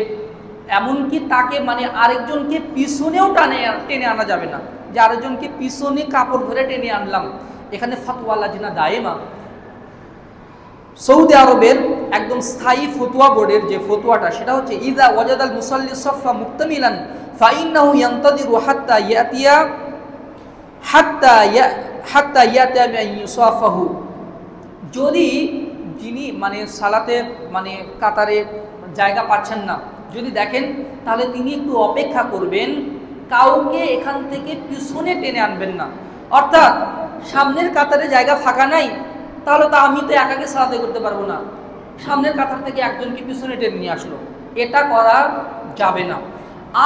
এমনকি তাকে মানে আরেকজনকে পিছনেও টেনে আনা যাবে না, যে আরেকজনকে পিছনে কাপড় ধরে টেনে আনলাম। এখানে ফাতওয়া লাজনা দায়েমা, সৌদি আরবের একদম স্থায়ী ফতোয়া বোর্ডের যে ফতোয়াটা, সেটা হচ্ছে ইযা ওয়াজাদাল মুসাল্লি সাফা মুক্তামিলান ফাইন্নাহু ইয়ান্তাযিরু হাত্তা ইয়াতিয়া মিন ইউসাফাহু। যদি যিনি মানে সালাতে মানে কাতারে জায়গা পাচ্ছেন না, যদি দেখেন, তাহলে তিনি একটু অপেক্ষা করবেন, কাউকে এখান থেকে পিছনে টেনে আনবেন না। অর্থাৎ সামনের কাতারে জায়গা ফাঁকা নাই, তাহলে তো আমি তো একাকে সালাতে করতে পারবো না, সামনের কাতার থেকে একজনকে পিছনে টেনে নিয়ে আসলো, এটা করা যাবে না।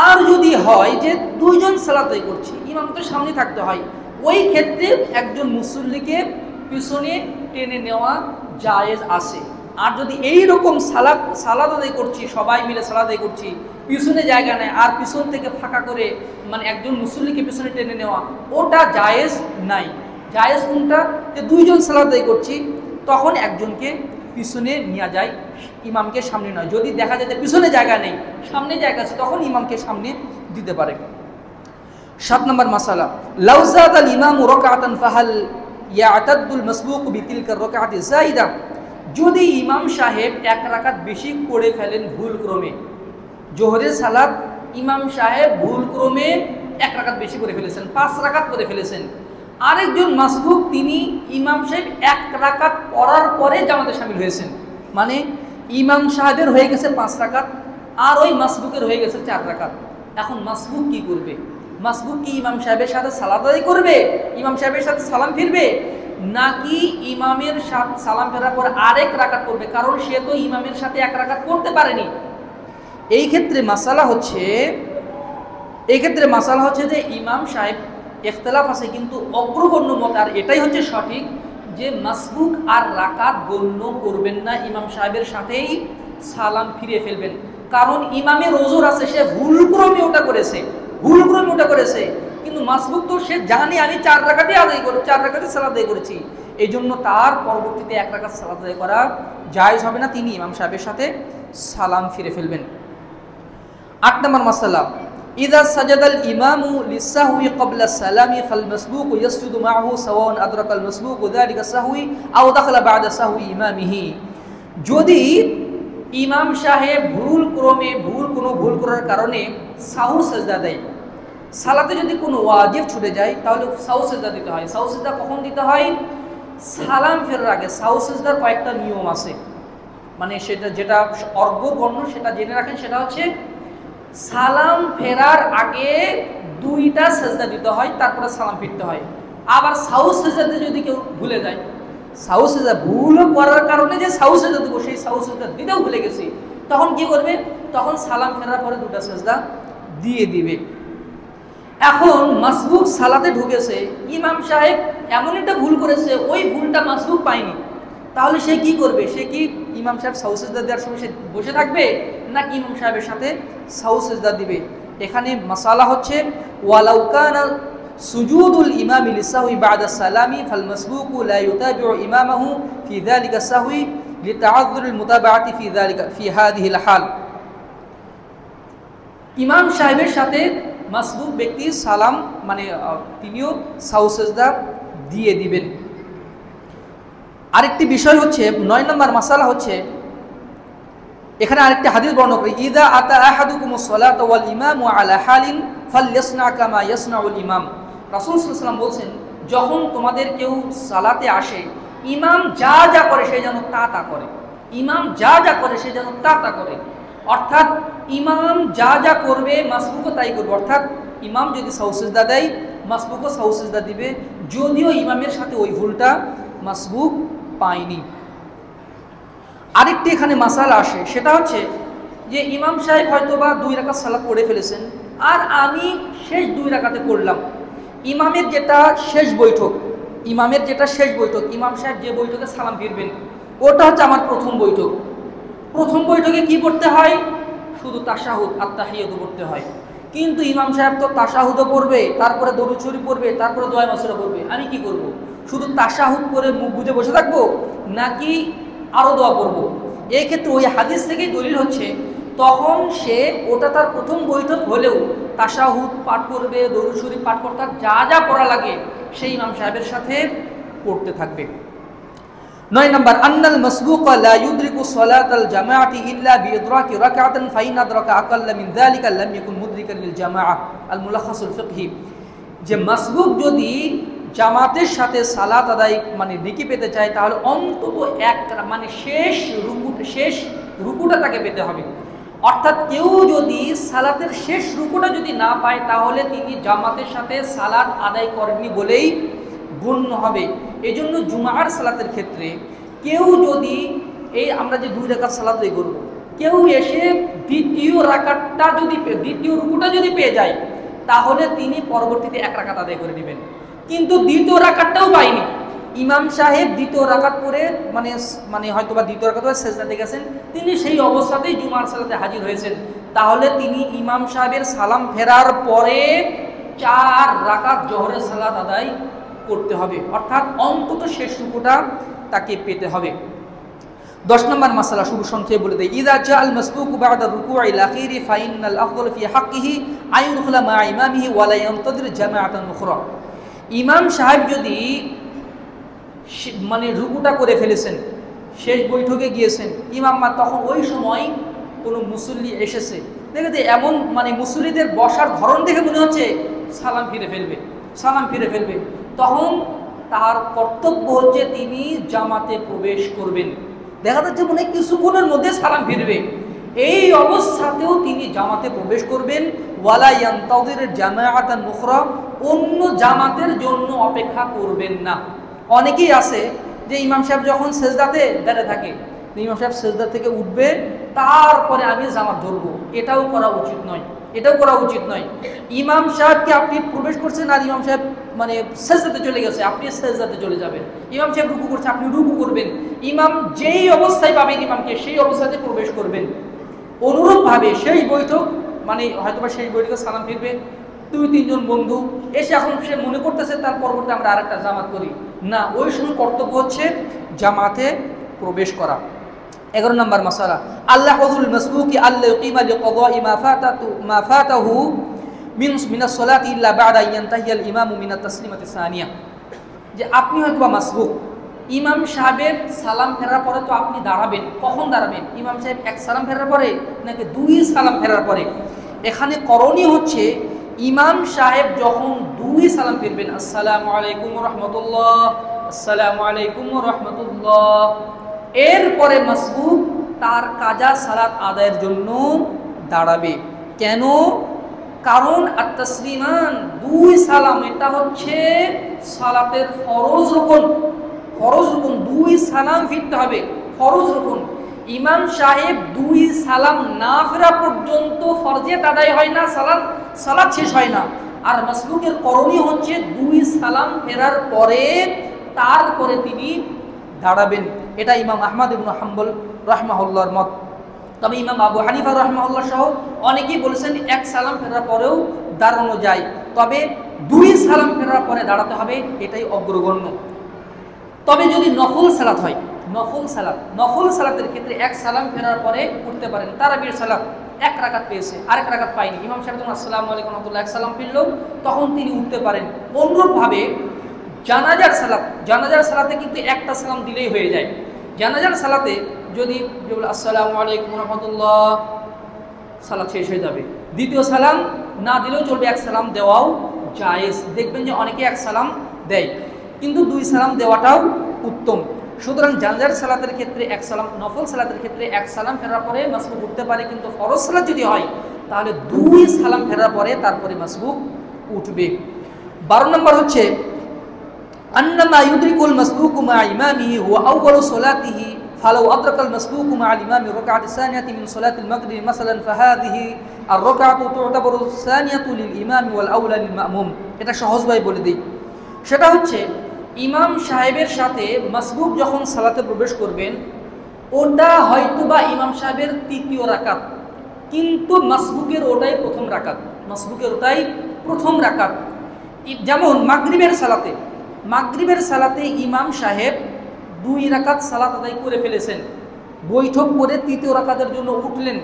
আর যদি হয় যে দুইজন সালাতে করছি, ইমাম তো সামনে থাকতে হয়, ওই ক্ষেত্রে একজন মুসল্লিকে পিছনে টেনে নেওয়া জায়েজ আছে। আর যদি এই রকম সালাত আদায় করছি, সবাই মিলে সালাত আদায় করছি, পিছনে জায়গা নেয়, আর পিছন থেকে ফাঁকা করে মানে একজন মুসল্লিকে পিছনে টেনে নেওয়া, ওটা জায়েজ নাই। জায়েজ কোনটা, যে দুইজন সালাত আদায় করছি, তখন একজনকে পিছনে নেওয়া যায়, ইমামকে সামনে নয়। যদি দেখা যায় যে পিছনে জায়গা নেই, সামনে জায়গা আছে, তখন ইমামকে সামনে দিতে পারে। 7 নম্বর মাসালা, লাউ যাদাল ইমামু রাকাতান ফাহাল ইয়াতাদ্দুল মাসবুক বিতিলকা রাকাতি যায়দা। যদি ইমাম সাহেব 1 রাকাত বেশি করে ফেলেন ভুলক্রমে, জোহরের সালাত ইমাম সাহেব ভুলক্রমে 1 রাকাত বেশি করে ফেলেছেন, 5 রাকাত করে ফেলেছেন, আরেকজন মাসবুক তিনি ইমাম সাহেব 1 রাকাত পড়ার পরে জামাতে শামিল হয়েছেন, মানে ইমাম সাহেবের হয়ে গেছে 5 রাকাত, আর ওই মাসবুকের হয়ে গেছে 4 রাকাত। এখন মাসবুক কি করবে? মাসবুক কি ইমাম সাহেবের সাথে সালাত আদায় করবে, ইমাম সাহেবের সাথে সালাম ফিরবে, নাকি ইমামের সাথে সালাম ফেরার পর আরেক রাকাত করবে? কারণ সে তো ইমামের সাথে 1 রাকাত করতে পারেনি। এই ক্ষেত্রে মাসালা হচ্ছে যে ইমাম সাহেব ইখতিলাফ আছে, কিন্তু অগ্রগণ্য মত আর এটাই হচ্ছে সঠিক, যে মাসবুক আর রাকাত গণ্য করবেন না, ইমাম সাহেবের সাথেই সালাম ফিরে ফেলবেন। কারণ ইমামের ওজর আছে, সে ভুলক্রমে ওটা করেছে, কিন্তু মাসবুক তো সে জানে আমি 4 রাকাতই আদায় করি, 4 রাকাতই সালাত আদায় করেছি, এই জন্য তার পরবর্তীতে 1 রাকাত সালাত আদায় করা জায়েজ হবে না, তিনি ইমাম সাহেবের সাথে সালাম ফিরে ফেলবেন। 8 নম্বর মাসালা, ইযা সাজাদাল ইমামু লিসাহউই ক্বাবলা সালামি ফাল মাসবুকু ইয়াসজুদু মাআহু সাওয়াউন আদরাকাল মাসবুকু যালিকা সাহউই আও দাখালা বা'দা সাহউই ইমামিহি। যদি ইমাম সাহেব ভুল করার কারণে সাহু সেজদা দেয়, সালাতে যদি কোনো ওয়াজিব ছুটে যায়, তাহলে সাহু সেজদা দিতে হয়। সাহু সেজদা কখন দিতে হয়? সালাম ফেরার আগে। সাহু সেজদার কয়েকটা নিয়ম আছে, মানে যেটা অর্ঘ্যগণ্য সেটা জেনে রাখেন, সেটা হচ্ছে সালাম ফেরার আগে 2টা সেজদা দিতে হয়, তারপরে সালাম ফিরতে হয়। আবার সাহু সেজদাতে যদি কেউ ভুলে যায়, সাহু সেজদা ভুল করার কারণে যে সাহু সেজদা দেবো, সেই সাহু সেজদা দিতেও ভুলে গেছি, তখন কি করবে? তখন সালাম ফেরার পরে 2টা সেজদা দিয়ে দিবে। এখন মাসবুক সালাতে ঢুকেছে, ইমাম সাহেব এমন একটা ভুল করেছে, ওই ভুলটা মাসবুক পায়নি, তাহলে সে কি করবে? সে কি ইমাম সাহেব সাহু সেজদা দেওয়ার সময় সে বসে থাকবে, নাকি ইমাম সাহেবের সাথে সাহু সেজদা দিবে? এখানে মাসালা হচ্ছে ওয়ালাউ কানা সুজুদুল ইমামি লিসাহউই বা'দা সালামি ফাল মাসবুকু লা ইউতাবিউ ইমামাহু ফি যালিকা সাহউই লিতাআযযুরিল মুতাবাআতি ফি হাযিহিল হাল। ইমাম সাহেবের সাথে মাসবুক ব্যক্তি সালাম মানে তিনিও সাহু সেজদা দিয়ে দিবেন। আরেকটি বিষয় হচ্ছে 9 নম্বর মাসালা হচ্ছে, এখানে আরেকটি হাদিস বর্ণনা করে, ইযা আতা আহাদুকুমুস সালাতা ওয়াল ইমামু আলা হালিন ফালইসনা কামা ইয়াসনাউল ইমাম। রাসূল সাল্লাল্লাহু আলাইহি ওয়াসাল্লাম বলেন, যখন তোমাদের কেউ সালাতে আসে, ইমাম যা করে সে যেন তা করে, ইমাম যা করে সে যেন তা করে। অর্থাৎ ইমাম যা যা করবে মাসবুকও তাই করবে। অর্থাৎ ইমাম যদি সাহু সিজদা দেয়, মাসবুকও সাহু সিজদা দিবে, যদিও ইমামের সাথে ওই ভুলটা মাসবুক পায়নি। আরেকটি এখানে মাসালা আসে, সেটা হচ্ছে যে ইমাম সাহেব হয়তো বা 2 রাকাত সালাত পড়ে ফেলেছেন, আর আমি শেষ 2 রাকাতে পড়লাম। ইমামের যেটা শেষ বৈঠক, ইমাম সাহেব যে বৈঠকে সালাম ফিরবেন, ওটা হচ্ছে আমার প্রথম বৈঠক। প্রথম বৈঠকে কি পড়তে হয়? শুধু তাশাহুদ আত-তাহিয়াতু পড়তে হয়। কিন্তু ইমাম সাহেব তো তাশাহুদও পড়বে, তারপরে দরুদ শরীফ পড়বে, তারপরে দোয়া মাসুরা পড়বে। আমি কি করব? শুধু তাশাহুদ পড়ে মুখ বুজে বসে থাকবো, নাকি আরও দোয়া পড়বো? এই ক্ষেত্রে ওই হাদিস থেকেই দলিল হচ্ছে তখন সে ওটা তার প্রথম বৈঠক হলেও তাশাহুদ পাঠ করবে, দরুদ শরীফ পাঠ করতে, যা যা পড়া লাগে সেই ইমাম সাহেবের সাথে পড়তে থাকবে। 9 নম্বর, আন্নাল মাসবুক লা ইউদরিকু সালাতাল জামাআতি ইল্লা বিইদরাকি রাকআতান ফাইন আদরাকা আকাল্লা মিন যালিকা লাম ইয়াকুন মুদরিকান লিল জামাআহ। আল মুলাখাসুল ফিকহি, যে মাসবুক যদি জামাতের সাথে সালাত আদায় মানে নেকি পেতে চায়, তাহলে অন্তত মানে শেষ রুকুটা তাকে পেতে হবে। অর্থাৎ কেউ যদি সালাতের শেষ রুকুটা যদি না পায়, তাহলে তিনি জামাতের সাথে সালাত আদায় করেননি বলেই গণ্য হবে। এই জন্য জুমার সালাতের ক্ষেত্রে কেউ যদি আমরা যে 2 রাকাত সালাত আদায় করব, কেউ এসে দ্বিতীয় রুকুটা যদি পেয়ে যায়, তাহলে তিনি পরবর্তীতে 1 রাকাত আদায় করে নেবেন। কিন্তু দ্বিতীয় রাকাতটাও পায়নি, ইমাম সাহেব দ্বিতীয় রাকাত পড়ে মানে হয়তো বা দ্বিতীয় রাকাত সেজদাতে গেছেন, তিনি সেই অবস্থাতেই জুমার সালাতে হাজির হয়েছেন, তাহলে তিনি ইমাম সাহেবের সালাম ফেরার পরে 4 রাকাত জোহরের সালাত আদায় করতে হবে। অর্থাৎ অন্তত শেষ রুকুটা তাকে পেতে হবে। 10 নম্বর মাসালা শুরু সংক্ষেপে বলে দেয়, ইযা জাআল মাসবুকু বা'দা রুকু'ইল আখিরি ফাইনাল আফদাল ফি হাক্কিহি আইয়ুদখিলা মা ইমামিহি ওয়া লা ইয়ানতাযির জামাআতান উখরা। ইমাম সাহেব যদি মানে রুকুটা করে ফেলেছেন, শেষ বৈঠকে গিয়েছেন, ইমাম তখন ওই সময় কোনো মুসল্লি এসেছে, দেখে এমন মানে মুসল্লিদের বসার ধরন দেখে মনে হচ্ছে সালাম ফিরে ফেলবে, তখন তার কর্তব্য হচ্ছে তিনি জামাতে প্রবেশ করবেন। দেখা যাচ্ছে মনে কিছুক্ষণের মধ্যে সালাম ফিরবে, এই অবস্থাতেও তিনি জামাতে প্রবেশ করবেন। ওয়ালা ইয়ানতাযির জামাআতান উখরা, অন্য জামাতের জন্য অপেক্ষা করবেন না। অনেকেই আছে যে ইমাম সাহেব যখন সেজদাতে দাঁড়িয়ে থাকে, ইমাম সাহেব সেজদা থেকে উঠবে, তারপরে আমি জামাত ধরবো। এটাও করা উচিত নয়। ইমাম সাহেবকে আপনি প্রবেশ করছেন, আর ইমাম সাহেব মানে সেজদাতে চলে গেছে, আপনি সেজদাতে চলে যাবেন। ইমাম সাহেব রুকু করছে, আপনি রুকু করবেন। ইমাম যেই অবস্থায় পাবেন ইমামকে, সেই অবস্থাতে প্রবেশ করবেন। অনুরূপভাবে শেষ বৈঠক মানে হয়তোবা শেষ বৈঠকে সালাম ফিরবে, 2-3 জন বন্ধু এসে এখন সে মনে করতেছে তার পরবর্তী আমরা আরেকটা জামাত করি না, ওই সময় কর্তব্য হচ্ছে জামাতে প্রবেশ করা। 11 নম্বর মাসালা, আল্লাহুল মাসবুকি আল্লা ইউকিমা লিকাদাই মা ফাতাহু মিনাস সালাতি ইল্লা বা'দা ইয়ানতাহিয়াল ইমামু মিনাত তাসলিমাতি সানিয়া। যে আপনি হয়তো বা মাসবুক, ইমাম সাহেবের সালাম ফেরার পরে তো আপনি দাঁড়াবেন। কখন দাঁড়াবেন? ইমাম সাহেব 1 সালাম ফেরার পরে নাকি 2 সালাম ফেরার পরে? এখানে করণীয় হচ্ছে ইমাম সাহেব যখন 2 সালাম ফিরবেন, আসসালামু আলাইকুম ওয়া রাহমাতুল্লাহ, আসসালামু আলাইকুম ওয়া রাহমাতুল্লাহ, এরপরে মাসবুক তার কাজা সালাত আদায়ের জন্য দাঁড়াবে। কেন? কারণ আত-তাসলিমান 2 সালাম, এটা হচ্ছে সালাতের ফরজ রুকন। 2 সালাম ফিরতে হবে, ফরজ রুকন। ইমাম সাহেব 2 সালাম না ফেরা পর্যন্ত ফরজিয়াত আদায় হয় না, সালাত শেষ হয় না। আর মাসবুকের করণীয় হচ্ছে 2 সালাম ফেরার পরে তারপরে তিনি দাঁড়াবেন। এটা ইমাম আহমদ ইবনে হাম্বল রাহমাহুল্লাহর মত। তবে ইমাম আবু হানিফা রাহমাহুল্লাহ সহ অনেকেই বলেছেন 1 সালাম ফেরার পরেও দাঁড়ানো যায়, তবে 2 সালাম ফেরার পরে দাঁড়াতে হবে, এটাই অগ্রগণ্য। তবে যদি নফল সালাত হয়, নফল সালাতের ক্ষেত্রে 1 সালাম ফেরার পরে উঠতে পারেন। তারাবির সালাত 1 রাকাত পেয়েছে, আরেক রাকাত পায়নি, ইমাম সাহেব যখন আসসালামু আলাইকুম ওয়া রাহমাতুল্লাহ 1 সালাম ফিরল, তখন তিনি উঠতে পারেন। অনুরূপভাবে জানাজার সালাতে কিন্তু 1টা সালাম দিলেই হয়ে যায়। জানাজার সালাতে যদি আসসালামু আলাইকুম ওয়া রাহমাতুল্লাহ, সালাত শেষ হয়ে যাবে। দ্বিতীয় সালাম না দিলেও চলবে, 1 সালাম দেওয়াও জায়েজ। দেখবেন যে অনেকে 1 সালাম দেয়, কিন্তু 2 সালাম দেওয়াটাও উত্তম। সুতরাং জানাজার সালাতের ক্ষেত্রে এক সালাম, নফল সালাতের ক্ষেত্রে এক সালাম ফেরার পরে মাসবুক উঠতে পারে, কিন্তু ফরজ সালাত যদি হয় তাহলে 2 সালাম ফেরার পরে তারপরে মাসবুক উঠবে। 12 নম্বর হচ্ছে আন্নামা ইউদরিকুল মাসবুকু মা ইমামিহি হুয়া আউয়ালু সালাতিহি ফালাউ আদরাকাল মাসবুকু মা আল ইমামি রাকাআত সানিয়াতি মিন সালাতিল মাগরিব মাসালান ফাহাদিহি আর রাকাআতু তু'তাবারু সানিয়াতু লিল ইমামি ওয়াল আউলা লিল মামুম। এটা সহজভাবে বলে দিই, সেটা হচ্ছে ইমাম সাহেবের সাথে মাসবুক যখন সালাতে প্রবেশ করবেন, ওটা হয়তোবা ইমাম সাহেবের 3য় রাকাত, কিন্তু মাসবুকের ওটাই প্রথম রাকাত, মাসবুকের ওটাই প্রথম রাকাত। যেমন মাগরিবের সালাতে ইমাম সাহেব 2 রাকাত সালাত আদায় করে ফেলেছেন, বৈঠক করে 3য় রাকাতের জন্য উঠলেন,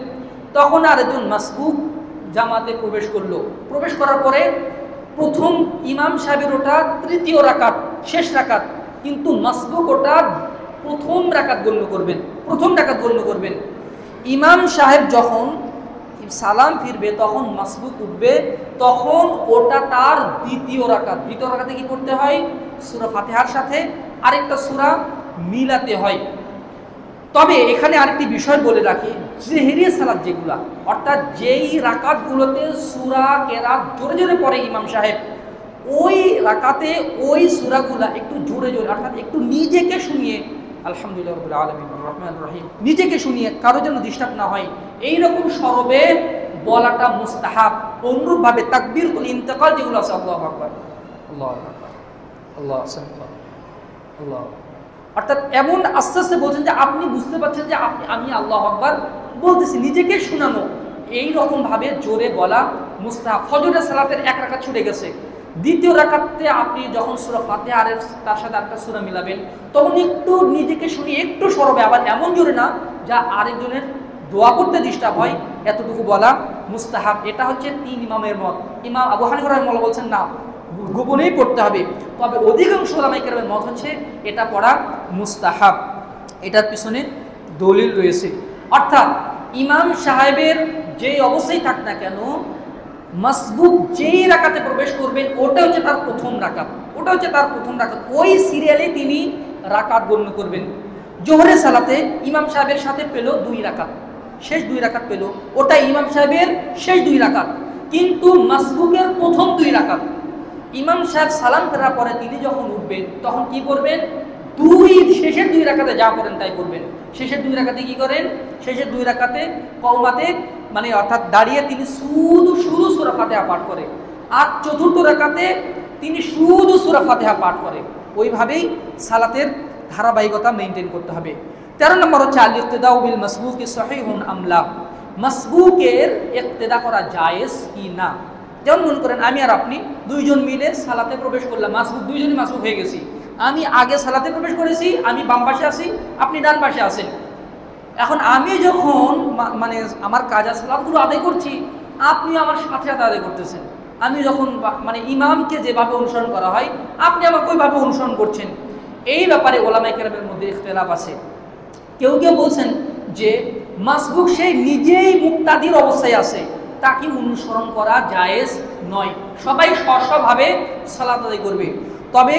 তখন আরেকজন মাসবুক জামাতে প্রবেশ করলো। প্রবেশ করার পরে প্রথম ইমাম সাহেবের ওটা 3য় রাকাত, শেষ রাকাত, কিন্তু মাসবুক ওটা প্রথম রাকাত গণ্য করবেন। ইমাম সাহেব যখন সালাম ফিরবে তখন মাসবুক উঠবে, তখন ওটা তার 2য় রাকাত। 2য় রাকাতে কি করতে হয়? সূরা ফাতিহার সাথে আরেকটা সূরা মিলাতে হয়। তবে এখানে আরেকটি বিষয় বলে রাখি, জেহরি সালাত যেগুলা, অর্থাৎ যেই রাকাতগুলোতে সূরা কেরাত জোরে জোরে পড়ে ইমাম সাহেব, ওই রাকাতে ওই সূরাগুলা একটু জোরে জোরে, অর্থাৎ একটু নিজেকে শুনিয়ে, আলহামদুলিল্লাহ রাব্বিল আলামিন আর রহমানির রহিম, নিজেকে শুনিয়ে, কারো যেন ডিস্টার্ব না হয়, এইরকম স্বরবে বলাটা মুস্তাহাব। অনুরূপভাবে তাকবীরুল ইন্তেকাল যেগুলো আছে, আল্লাহু আকবার, আল্লাহু আকবার, আল্লাহু আকবার, আল্লাহু আকবার, অর্থাৎ এমন আস্তে আস্তে বলছেন যে আপনি বুঝতে পারছেন যে আমি আল্লাহু আকবার বলতেছি, নিজেকে শোনানো, এই রকম ভাবে জোরে বলা মুস্তাহাব। ফজরের সালাতের 1 রাকাত ছুটে গেছে, 2য় রাকাতে আপনি যখন সূরা ফাতিহা আর তার সাথে আরেকটা সূরা মিলাবেন, তখন একটু নিজেকে শুনিয়ে একটু সরবে, আবার এমন জোরে না যা আরেকজনের দোয়া করতে ডিস্টার্ব হয়, এতটুকু বলা মুস্তাহাব। এটা হচ্ছে 3 ইমামের মত। ইমাম আবু হানিফা রাহিমাহুল্লাহ বলছেন না, গোপনেই পড়তে হবে। তবে অধিকাংশ উলামায়ে কেরামের মত হচ্ছে এটা পড়া মুস্তাহাব। এটার পিছনে দলিল রয়েছে, অর্থাৎ ইমাম সাহেবের যেই অবস্থায় থাক না কেন, মাসবুক যেই রাকাতে প্রবেশ করবেন ওটা হচ্ছে তার প্রথম রাকাত, ওই সিরিয়ালে তিনি রাকাত গণ্য করবেন। জোহরের সালাতে ইমাম সাহেবের সাথে পেল 2 রাকাত, শেষ 2 রাকাত পেল, ওটা ইমাম সাহেবের শেষ 2 রাকাত, কিন্তু মাসবুকের প্রথম 2 রাকাত। ইমাম সাহেব সালাম ফেরার পরে তিনি যখন উঠবেন তখন কি করবেন? শেষের 2 রাকাতে যা করেন তাই করবেন। শেষের 2 রাকাতে কি করেন? শেষের 2 রাকাতে কওমাতে, মানে অর্থাৎ দাঁড়িয়ে তিনি শুধু সূরা ফাতিহা পাঠ করে, আর 4র্থ রাকাতে তিনি শুধু সূরা ফাতিহা পাঠ করে। ওইভাবেই সালাতের ধারাবাহিকতা মেনটেন করতে হবে। 13 নম্বর হচ্ছে আল ইক্তিদাউ বিল মাসবুকি সহিহুন আমলা, মাসবুকের ইক্তিদা করা জায়েজ কি না। যেমন মনে করেন আমি আর আপনি 2 জন মিলে সালাতে প্রবেশ করলাম, মাসবুক, 2 জনই মাসবুক হয়ে গেছি। আমি আগে সালাতে প্রবেশ করেছি, আমি বাম পাশে আছি, আপনি ডান পাশে আছেন। এখন আমি যখন মানে আমার কাজা সালাতগুলো আদায় করছি, আপনি আমার সাথে সাথে আদায় করতেছেন। আমি যখন মানে ইমামকে যেভাবে অনুসরণ করা হয়, আপনি আমাকে ওইভাবে অনুসরণ করছেন। এই ব্যাপারে ওলামায়ে কেরামের মধ্যে ইখতিলাফ আছে। কেউ কেউ বলছেন যে মাসবুক সে নিজেই মুক্তাদির অবস্থায় আছে, তাকে অনুসরণ করা জায়েজ নয়, সবাই স্ব-স্বভাবে সালাত আদায় করবে। তবে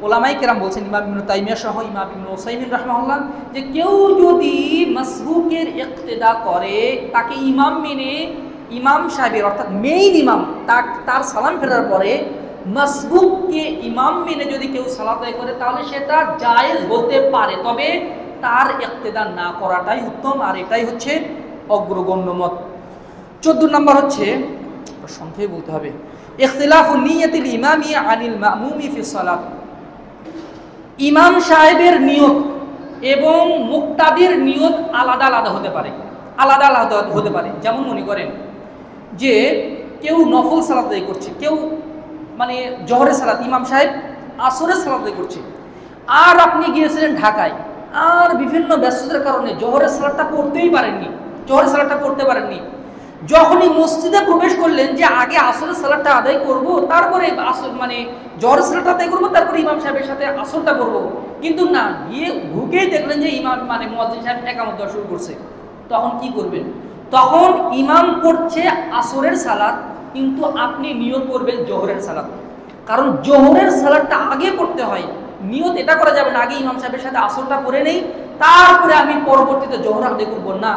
ওলামায়ে কেরাম বলছেন, ইমাম ইবনে তাইমিয়া সহ ইমাম ইবনে উসাইমিন রাহিমাহুল্লাহ, যে কেউ যদি মাসবুকের ইক্তিদা করে, তাকে ইমাম মেনে, ইমাম সাহেবের অর্থাৎ মেইন ইমাম তার সালাম ফেরার পরে মাসবুককে ইমাম মেনে যদি কেউ সালাত আদায় করে, তাহলে সেটা জায়েজ হতে পারে, তবে তার ইক্তিদা না করাটাই উত্তম, আর এটাই হচ্ছে অগ্রগণ্য মত। 14 নম্বর হচ্ছে, সংক্ষেপে বলতে হবে, ইখতিলাফু নিয়্যাতিল ইমামি আনিল মামুমি ফি সালাত, ইমাম সাহেবের নিয়ত এবং মুক্তাদির নিয়ত আলাদা আলাদা হতে পারে। যেমন মনে করেন যে কেউ নফল সালাত আদায় করছে, কেউ মানে জোহরের সালাত, ইমাম সাহেব আসরের সালাত আদায় করছে, আর আপনি গিয়েছিলেন ঢাকায়, আর বিভিন্ন ব্যস্ততার কারণে জোহরের সালাতটা পড়তে পারেননি। যখনই মসজিদে প্রবেশ করলেন যে আগে আসরের সালাতটা আদায় করব, তারপরে মানে জোহরের সালাতটা আদায় করব, তারপরে ইমাম সাহেবের সাথে আসরটা করব, কিন্তু না, গিয়ে ঢুকেই দেখলেন যে ইমাম মানে মুয়াজ্জিন সাহেব ইকামত দেওয়া শুরু করছে, তখন কি করবেন? তখন ইমাম পড়ছে আসরের সালাত, কিন্তু আপনি নিয়ত করবেন জোহরের সালাত, কারণ জোহরের সালাতটা আগে পড়তে হয়, নিয়ত এটা করা যাবে না আগে ইমাম সাহেবের সাথে আসরটা পড়ে নেই তারপরে আমি পরবর্তীতে জোহর আদায় করবো না,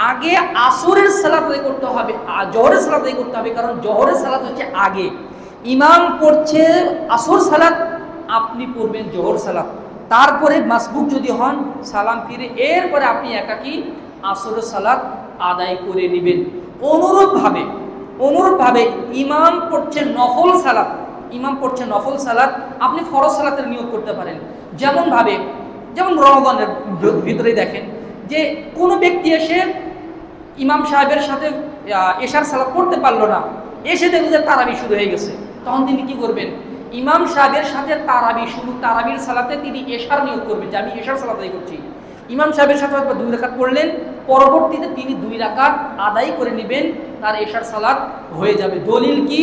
আগে আসরের সালাত আদায় করতে হবে, জোহরের সালাত আদায় করতে হবে, কারণ জোহরের সালাত হচ্ছে আগে। ইমাম পড়ছে আসর সালাত, আপনি পড়বেন জোহর সালাত, তারপরে মাসবুক যদি হন সালাম ফিরে এরপরে আপনি একাকী আসরের সালাত আদায় করে নেবেন। অনুরূপভাবে ইমাম পড়ছে নফল সালাত, আপনি ফরজ সালাতের নিয়োগ করতে পারেন। যেমন রমাদানের ভিতরে দেখেন যে কোনো ব্যক্তি এসে ইমাম সাহেবের সাথে এশার সালাত পড়তে পারলো না, এসে দেখলো যে তারাবি শুরু হয়ে গেছে, তখন তিনি কি করবেন? ইমাম সাহেবের সাথে তারাবির সালাতে তিনি এশার নিয়োগ করবেন যে আমি এশার সালাত আদায় করছি। ইমাম সাহেবের সাথে হয়তো 2 রাকাত পড়লেন, পরবর্তীতে তিনি 2 রাকাত আদায় করে নেবেন, তার এশার সালাত হয়ে যাবে। দলিল কি?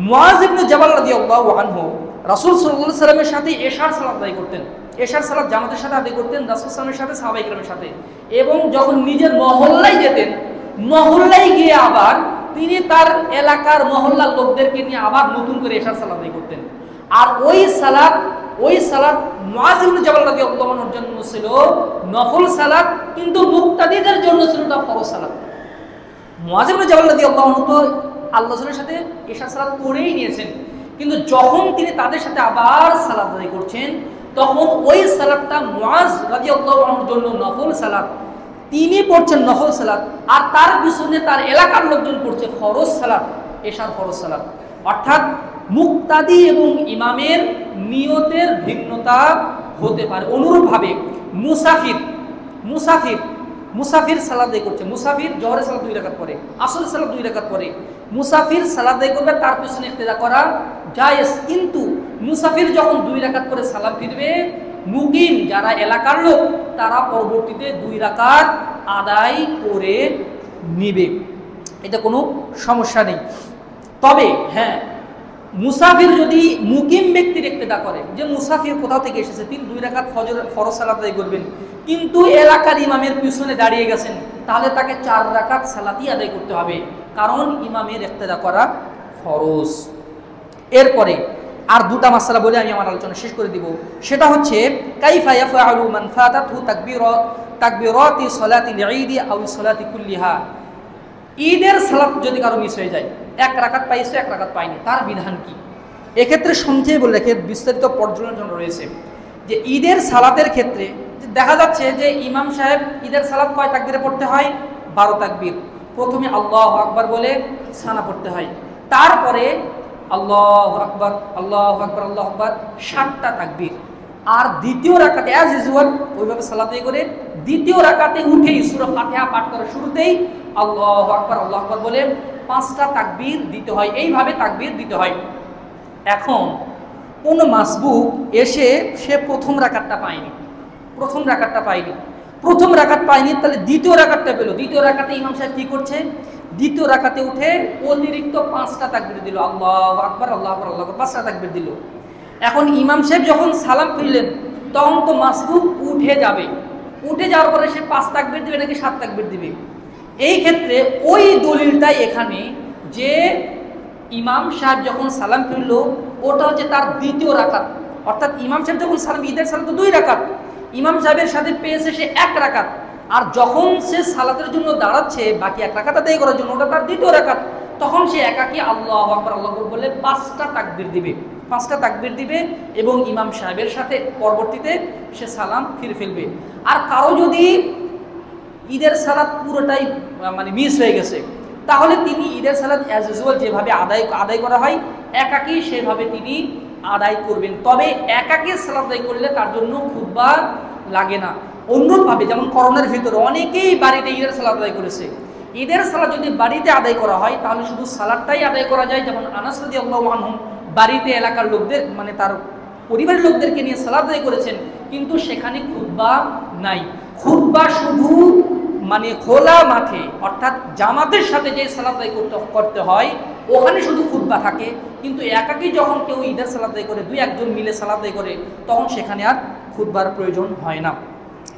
মুআয ইবনে জাবাল রাদিয়াল্লাহু আনহু রাসূল সাল্লাল্লাহু আলাইহি ওয়াসাল্লামের সাথে এশার সালাত আদায় করতেন, এশার সালাত জামাতের সাথে আদায় করতেন রাসূল সাল্লাল্লাহু আলাইহি ওয়াসাল্লামের সাথে সাহাবায়ে কেরামের সাথে, এবং যখন নিজের মহল্লায় যেতেন, মহল্লায় গিয়ে আবার তিনি তার এলাকার মহল্লার লোকদেরকে নিয়ে আবার নতুন করে এশার সালাত আদায় করতেন। আর ওই সালাত মুআয ইবনে জাবাল রাদিয়াল্লাহু আনহুর জন্য ছিল নফল সালাত, কিন্তু মুক্তাদিদের জন্য ছিল না ফরজ সালাত। মুআয ইবনে জাবাল রাদিয়াল্লাহু আনহু তো আল্লাহ রাসূলের সাথে এশার সালাত পড়েই নিয়েছেন, কিন্তু যখন তিনি তাদের সাথে আবার সালাত আদায় করছেন তখন ওই সালাতটা মুআয রাদিয়াল্লাহু আনহুর জন্য নফল সালাত, তিনি পড়ছেন নফল সালাত, আর তার পিছনে তার এলাকার লোকজন পড়ছে ফরজ সালাত, এশার ফরজ সালাত। অর্থাৎ মুক্তাদি এবং ইমামের নিয়তের ভিন্নতা হতে পারে। অনুরূপভাবে মুসাফির সালাত আদায় করছে, মুসাফির জোহরের সালাত 2 রাকাত পড়ে, আসরের সালাত 2 রাকাত পড়ে, মুসাফির সালাত আদায় করবে, তার পিছনে ইক্তেদা করা জায়েজ, কিন্তু মুসাফির যখন 2 রাকাত করে সালাম ফিরবে, মুকিম যারা এলাকার লোক তারা পরবর্তীতে 2 রাকাত আদায় করে নিবে, এটা কোনো সমস্যা নেই। তবে হ্যাঁ, মুসাফির যদি মুকিম ব্যক্তির ইক্তেদা করে, যে মুসাফির কোথাও থেকে এসেছে, তিনি 2 রাকাত ফরজ সালাত আদায় করবেন, কিন্তু এলাকার ইমামের পিছনে দাঁড়িয়ে গেছেন, তাহলে তাকে 4 রাকাত সালাতই আদায় করতে হবে, কারণ ইমামের ইক্তেদা করা ফরজ। এরপরে আর 2টা মাসআলা বলে আমি আমার আলোচনা শেষ করে দিব, সেটা হচ্ছে কাইফা ইয়াফআলু মান ফাতাতহু তাকবীরাতি সালাতিল ঈদ আও সালাতি কুল্লিহা। ঈদের সালাত যদি কারো মিস হয়ে যায়, 1 রাকাত পাইছে 1 রাকাত পায়নি, তার বিধান কি? এক্ষেত্রে সংক্ষেপে বলে রেখে বিস্তারিত পর্যালোচনা রয়েছে যে ঈদের সালাতের ক্ষেত্রে দেখা যাচ্ছে যে ইমাম সাহেব ঈদের সালাত কয় তাকবীরে পড়তে হয়? 12 তাকবীর। প্রথমে আল্লাহু আকবার বলে সানা পড়তে হয়, তারপরে আল্লাহু আকবার আল্লাহু আকবার আল্লাহু আকবার 7টা তাকবীর, আর দ্বিতীয় রাকাতে অ্যাজ ইউজুয়াল ওইভাবে সালাত করে দ্বিতীয় রাকাতে উঠেই সূরা ফাতিহা পাঠ করে শুরুতেই আল্লাহু আকবার বলে 5টা তাকবীর দিতে হয়, এইভাবে তাকবীর দিতে হয়। এখন কোন মাসবুক এসে সে প্রথম রাকাতটা পায়নি, তাহলে দ্বিতীয় রাকাতটা পেল। দ্বিতীয় রাকাতে ইমাম সাহেব কি করছে? দ্বিতীয় রাকাতে উঠে অতিরিক্ত 5টা তাকবীর দিল, আল্লাহু আকবার আল্লাহু আকবার আল্লাহু আকবার 5টা তাকবীর দিল। এখন ইমাম সাহেব যখন সালাম ফিরলেন তখন তো মাসবুক উঠে যাবে, উঠে যাওয়ার পরে সে 5 তাকবীর দিবে নাকি 7 তাকবীর দিবে? এই ক্ষেত্রে ওই দলিলটাই এখানে যে ইমাম সাহেব যখন সালাম ফিরল ওটা হচ্ছে তার দ্বিতীয় রাকাত, অর্থাৎ ইমাম সাহেব যখন সালাম, ঈদের সালাত তো 2 রাকাত, ইমাম সাহেবের সাথে পেয়েছে সে 1 রাকাত, আর যখন সে সালাতের জন্য দাঁড়াচ্ছে বাকি 1 রাকাত আদায় করার জন্য, ওটা তার দ্বিতীয় রাকাত, তখন সে একাকী আল্লাহু আকবার আল্লাহু আকবার বলে 5টা তাকবীর দিবে এবং ইমাম সাহেবের সাথে পরবর্তীতে সে সালাম ফিরে ফেলবে। আর কারো যদি ঈদের সালাত পুরোটাই মিস হয়ে গেছে, তাহলে তিনি ঈদের সালাত অ্যাজ ইউজুয়াল যেভাবে আদায় করা হয় একাকী সেভাবে তিনি আদায় করবেন। তবে একাকী সালাত আদায় করলে তার জন্য খুতবা লাগে না। অনুরূপভাবে যেমন করোনার ভিতরে অনেকেই বাড়িতে ঈদের সালাত আদায় করেছে, ঈদের সালাত যদি বাড়িতে আদায় করা হয় তাহলে শুধু সালাতটাই আদায় করা যায়, যেমন আনাস রাদিয়াল্লাহু আনহু বাড়িতে এলাকার লোকদের তার পরিবারের লোকদেরকে নিয়ে সালাত আদায় করেছেন, কিন্তু সেখানে খুতবা নাই। খুতবা শুধু খোলা মাঠে অর্থাৎ জামাতের সাথে যে সালাত আদায় করতে হয় ওখানে শুধু খুতবা থাকে, কিন্তু একাকী যখন কেউ ঈদের সালাত আদায় করে 2-1 জন মিলে সালাত আদায় করে তখন সেখানে আর খুতবার প্রয়োজন হয় না।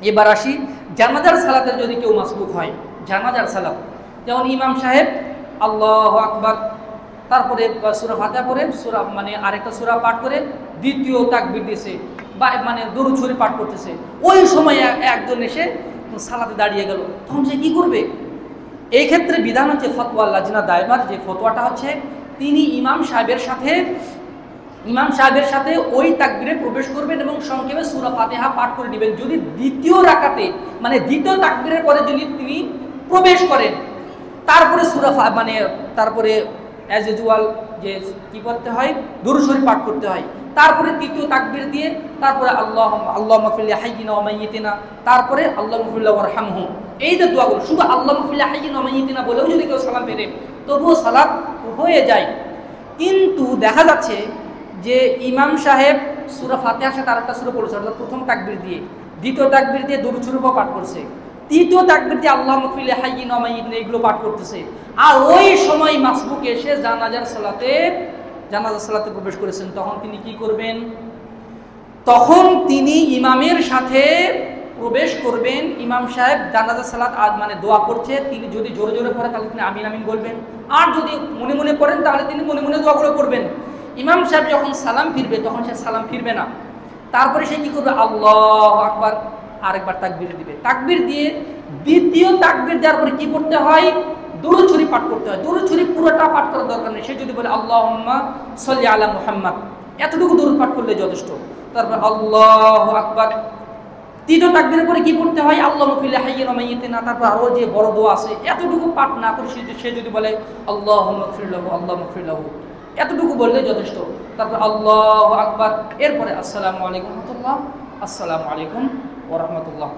এবার আসি জানাজার সালাতের যদি কেউ মাসবুক হয়, জানাজার সালাত যেমন ইমাম সাহেব আল্লাহু আকবার তারপরে সূরা ফাতিহা পড়ে মানে আরেকটা সূরা পাঠ করে দ্বিতীয় তাকবীর দিয়েছে বা মানে দরুদ শরীফ পাঠ করতেছে, ওই সময় একজন এসে সালাতে দাঁড়িয়ে গেল, তখন সে কি করবে? এই ক্ষেত্রে বিধান হচ্ছে ফতোয়া লাজনা দায়মার, যে ফতোয়াটা হচ্ছে তিনি ইমাম সাহেবের সাথে ওই তাকবীরে প্রবেশ করবেন এবং সংক্ষেপে সূরা ফাতিহা পাঠ করে নেবেন। যদি দ্বিতীয় রাকাতে মানে দ্বিতীয় তাকবীরের পরে যদি তিনি প্রবেশ করেন, তারপরে তারপরে অ্যাজ ইউজুয়াল যে কি করতে হয়, দুরূদ শরীফ পাঠ করতে হয়, তারপরে তৃতীয় তাকবীর দিয়ে তারপরে আল্লাহুম্মা ফিল্লি হাইয়িনা ওয়া মাইয়িতিনা, তারপরে আল্লাহুম্মা ফিল্লি ওয়ারহামহু, এই যে দোয়াগুলো শুধু আল্লাহুম্মা ফিল্লি হাইয়িনা ওয়া মাইয়িতিনা বলেও যদি কেউ সালাম ফেরে তবুও সালাত হয়ে যায়। কিন্তু দেখা যাচ্ছে যে ইমাম সাহেব সূরা ফাতিহার সাথে আরেকটা সূরা পড়েছে, অর্থাৎ প্রথম তাকবীর দিয়ে, দ্বিতীয় তাকবীর দিয়ে দুরূদ শরীফও পাঠ করছে, তৃতীয় তাকবীর দিয়ে আল্লাহুম্মা ফিল্লি হাইয়িনা ওয়া মাইয়িতিনা এগুলো পাঠ করতেছে, আর ওই সময় মাসবুক এসে জানাজার সালাতে প্রবেশ করেছেন, তখন তিনি কি করবেন? তখন তিনি ইমামের সাথে প্রবেশ করবেন। ইমাম সাহেব জানাজার সালাত মানে দোয়া করছে, তিনি যদি জোরে জোরে পড়ে তাহলে তিনি আমিন আমিন বলবেন, আর যদি মনে মনে পড়েন তাহলে তিনি মনে মনে দোয়াগুলো করবেন। ইমাম সাহেব যখন সালাম ফিরবে তখন সে সালাম ফিরবে না, তারপরে সে কি করবে? আল্লাহু আকবার, আরেকবার তাকবীর দিবে, তাকবীর দিয়ে দ্বিতীয় তাকবীর দেওয়ার পরে কি করতে হয়? দুরূদ শরীফ পাঠ করতে হয়। দুরূদ শরীফ পুরোটা পাঠ করার দরকার নেই, সে যদি বলে আল্লাহুম্মা সাল্লি আলা মুহাম্মাদ, এতটুকু দুরূদ পাঠ করলে যথেষ্ট। তারপর আল্লাহু আকবার, তৃতীয় তাকবীরের পরে কি করতে হয়? আল্লাহুম্মা ফিল্লি হাইয়িনা ওয়া মাইয়িতিনা, তারপর আরো যে বড় দোয়া আছে এতটুকু পাঠ না করে সে যদি বলে আল্লাহুম্মা গফির লাহু, আল্লাহুম্মা গফির লাহু, এতটুকু বললে যথেষ্ট। তারপর আল্লাহু আকবার, এরপরে আসসালামু আলাইকুম ওয়া রাহমাতুল্লাহ, আসসালামু আলাইকুম ওয়া রাহমাতুল্লাহ।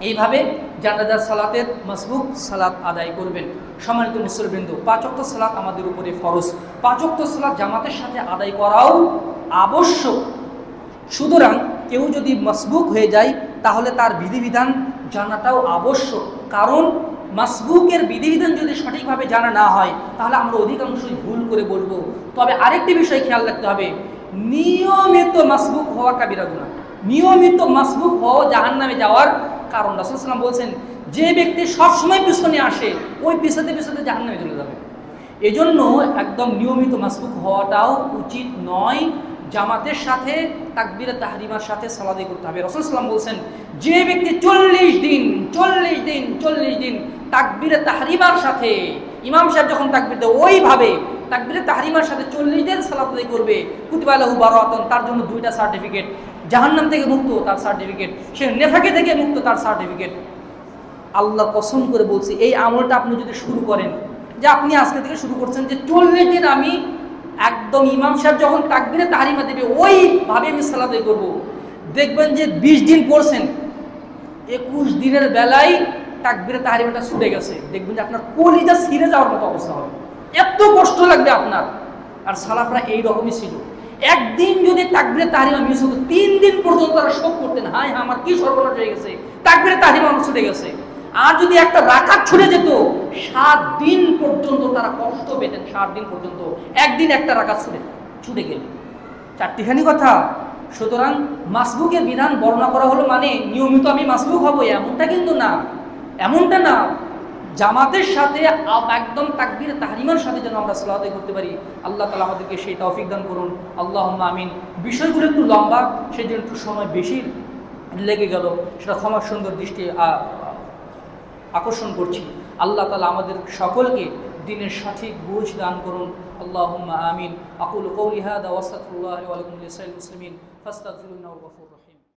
এইভাবে জানাজার সালাতের মাসবুক সালাত আদায় করবেন। সম্মানিত মুসলিমবৃন্দ, 5 ওয়াক্ত সালাত আমাদের উপরে ফরজ, 5 ওয়াক্ত সালাত জামাতের সাথে আদায় করাও আবশ্যক। সুতরাং কেউ যদি মাসবুক হয়ে যায় তাহলে তার বিধিবিধান জানাটাও আবশ্যক, কারণ মাসবুকের বিধিবিধান যদি সঠিকভাবে জানা না হয় তাহলে আমরা অধিকাংশই ভুল করে বলবো। তবে আরেকটি বিষয় খেয়াল রাখতে হবে, নিয়মিত মাসবুক হওয়া কাবিরা গুনাহ, নিয়মিত মাসবুক হওয়া জাহান্নামে যাওয়ার কারণ। রাসূল সাল্লাল্লাহু আলাইহি ওয়াসাল্লাম বলছেন, যে ব্যক্তি সবসময় পিছনে আসে ওই পিছাতে পিছাতে জাহান্নামে চলে যাবে। এজন্য একদম নিয়মিত মাসবুক হওয়াটাও উচিত নয়। জামাতের সাথে তাকবীরে তাহরিমার সাথে সালাত করতে হবে। রাসূল সাল্লাল্লাহু আলাইহি ওয়াসাল্লাম বলছেন, যে ব্যক্তি 40 দিন তাকবীরে তাহরিমার সাথে, ইমাম সাহেব যখন তাকবীর দেয় ওইভাবে তাকবীরে তাহরিমার সাথে 40 দিন সালাত আদায় করবে, কুতিবা লাহু বারাআতুন, তার জন্য 2টা সার্টিফিকেট, জাহান্নাম থেকে মুক্ত তার সার্টিফিকেট, সে নেফাকি থেকে মুক্ত তার সার্টিফিকেট। আল্লাহ কসম করে বলছি, এই আমলটা আপনি যদি শুরু করেন, যে আপনি আজকে থেকে শুরু করছেন যে 40 দিন আমি একদম ইমাম সাহেব যখন তাকবীরে তাহরিমা দেবে ওইভাবে আমি সালাত আদায় করব, দেখবেন যে 20 দিন পড়ছেন, 21 দিনের বেলায় তাকবীরে তাহরিমাটা ছুটে গেছে, দেখবেন যে আপনার কলিজা ছিঁড়ে যাওয়ার মতো অবস্থা হবে, এত কষ্ট লাগবে আপনার। আর সালাফরা এই রকমই ছিল, একদিন যদি তাকবীরে তাহরিমা মিস হতো 3 দিন পর্যন্ত তারা শোক করতেন, হায় আমার কি সর্বনাশ হয়ে গেছে, তাকবীরে তাহরিমা ছুটে গেছে। আর যদি একটা রাকাত ছুটে যেত 7 দিন পর্যন্ত তারা কষ্ট পেতেন, 7 দিন পর্যন্ত, একদিন একটা রাকাত ছুটে গেল, 4টিখানি কথা। সুতরাং মাসবুকের বিধান বর্ণনা করা হলো মানে নিয়মিত আমি মাসবুক হব এমনটা কিন্তু না, এমনটা না। জামাতের সাথে একদম তাকবীরে তাহরিমার সাথে যেন আমরা সালাত আদায় করতে পারি, আল্লাহ তাআলা আমাদেরকে সেই তৌফিক দান করুন, আল্লাহুম্মা আমিন। বিষয়গুলো একটু লম্বা, সেই জন্য একটু সময় বেশি লেগে গেল, সেটা ক্ষমা সুন্দর দৃষ্টি আকর্ষণ করছি। আল্লাহ তাআলা আমাদের সকলকে দ্বীনের সঠিক বুঝ দান করুন, আল্লাহুম্মা আমিন। আকুলু কওলি হাযা ওয়া আস্তাগফিরুল্লাহ লি ওয়া লাকুম লিসাইরিল মুসলিমিন ফাস্তাগফিরুহু ইন্নাহু গফুরুর রাহিম।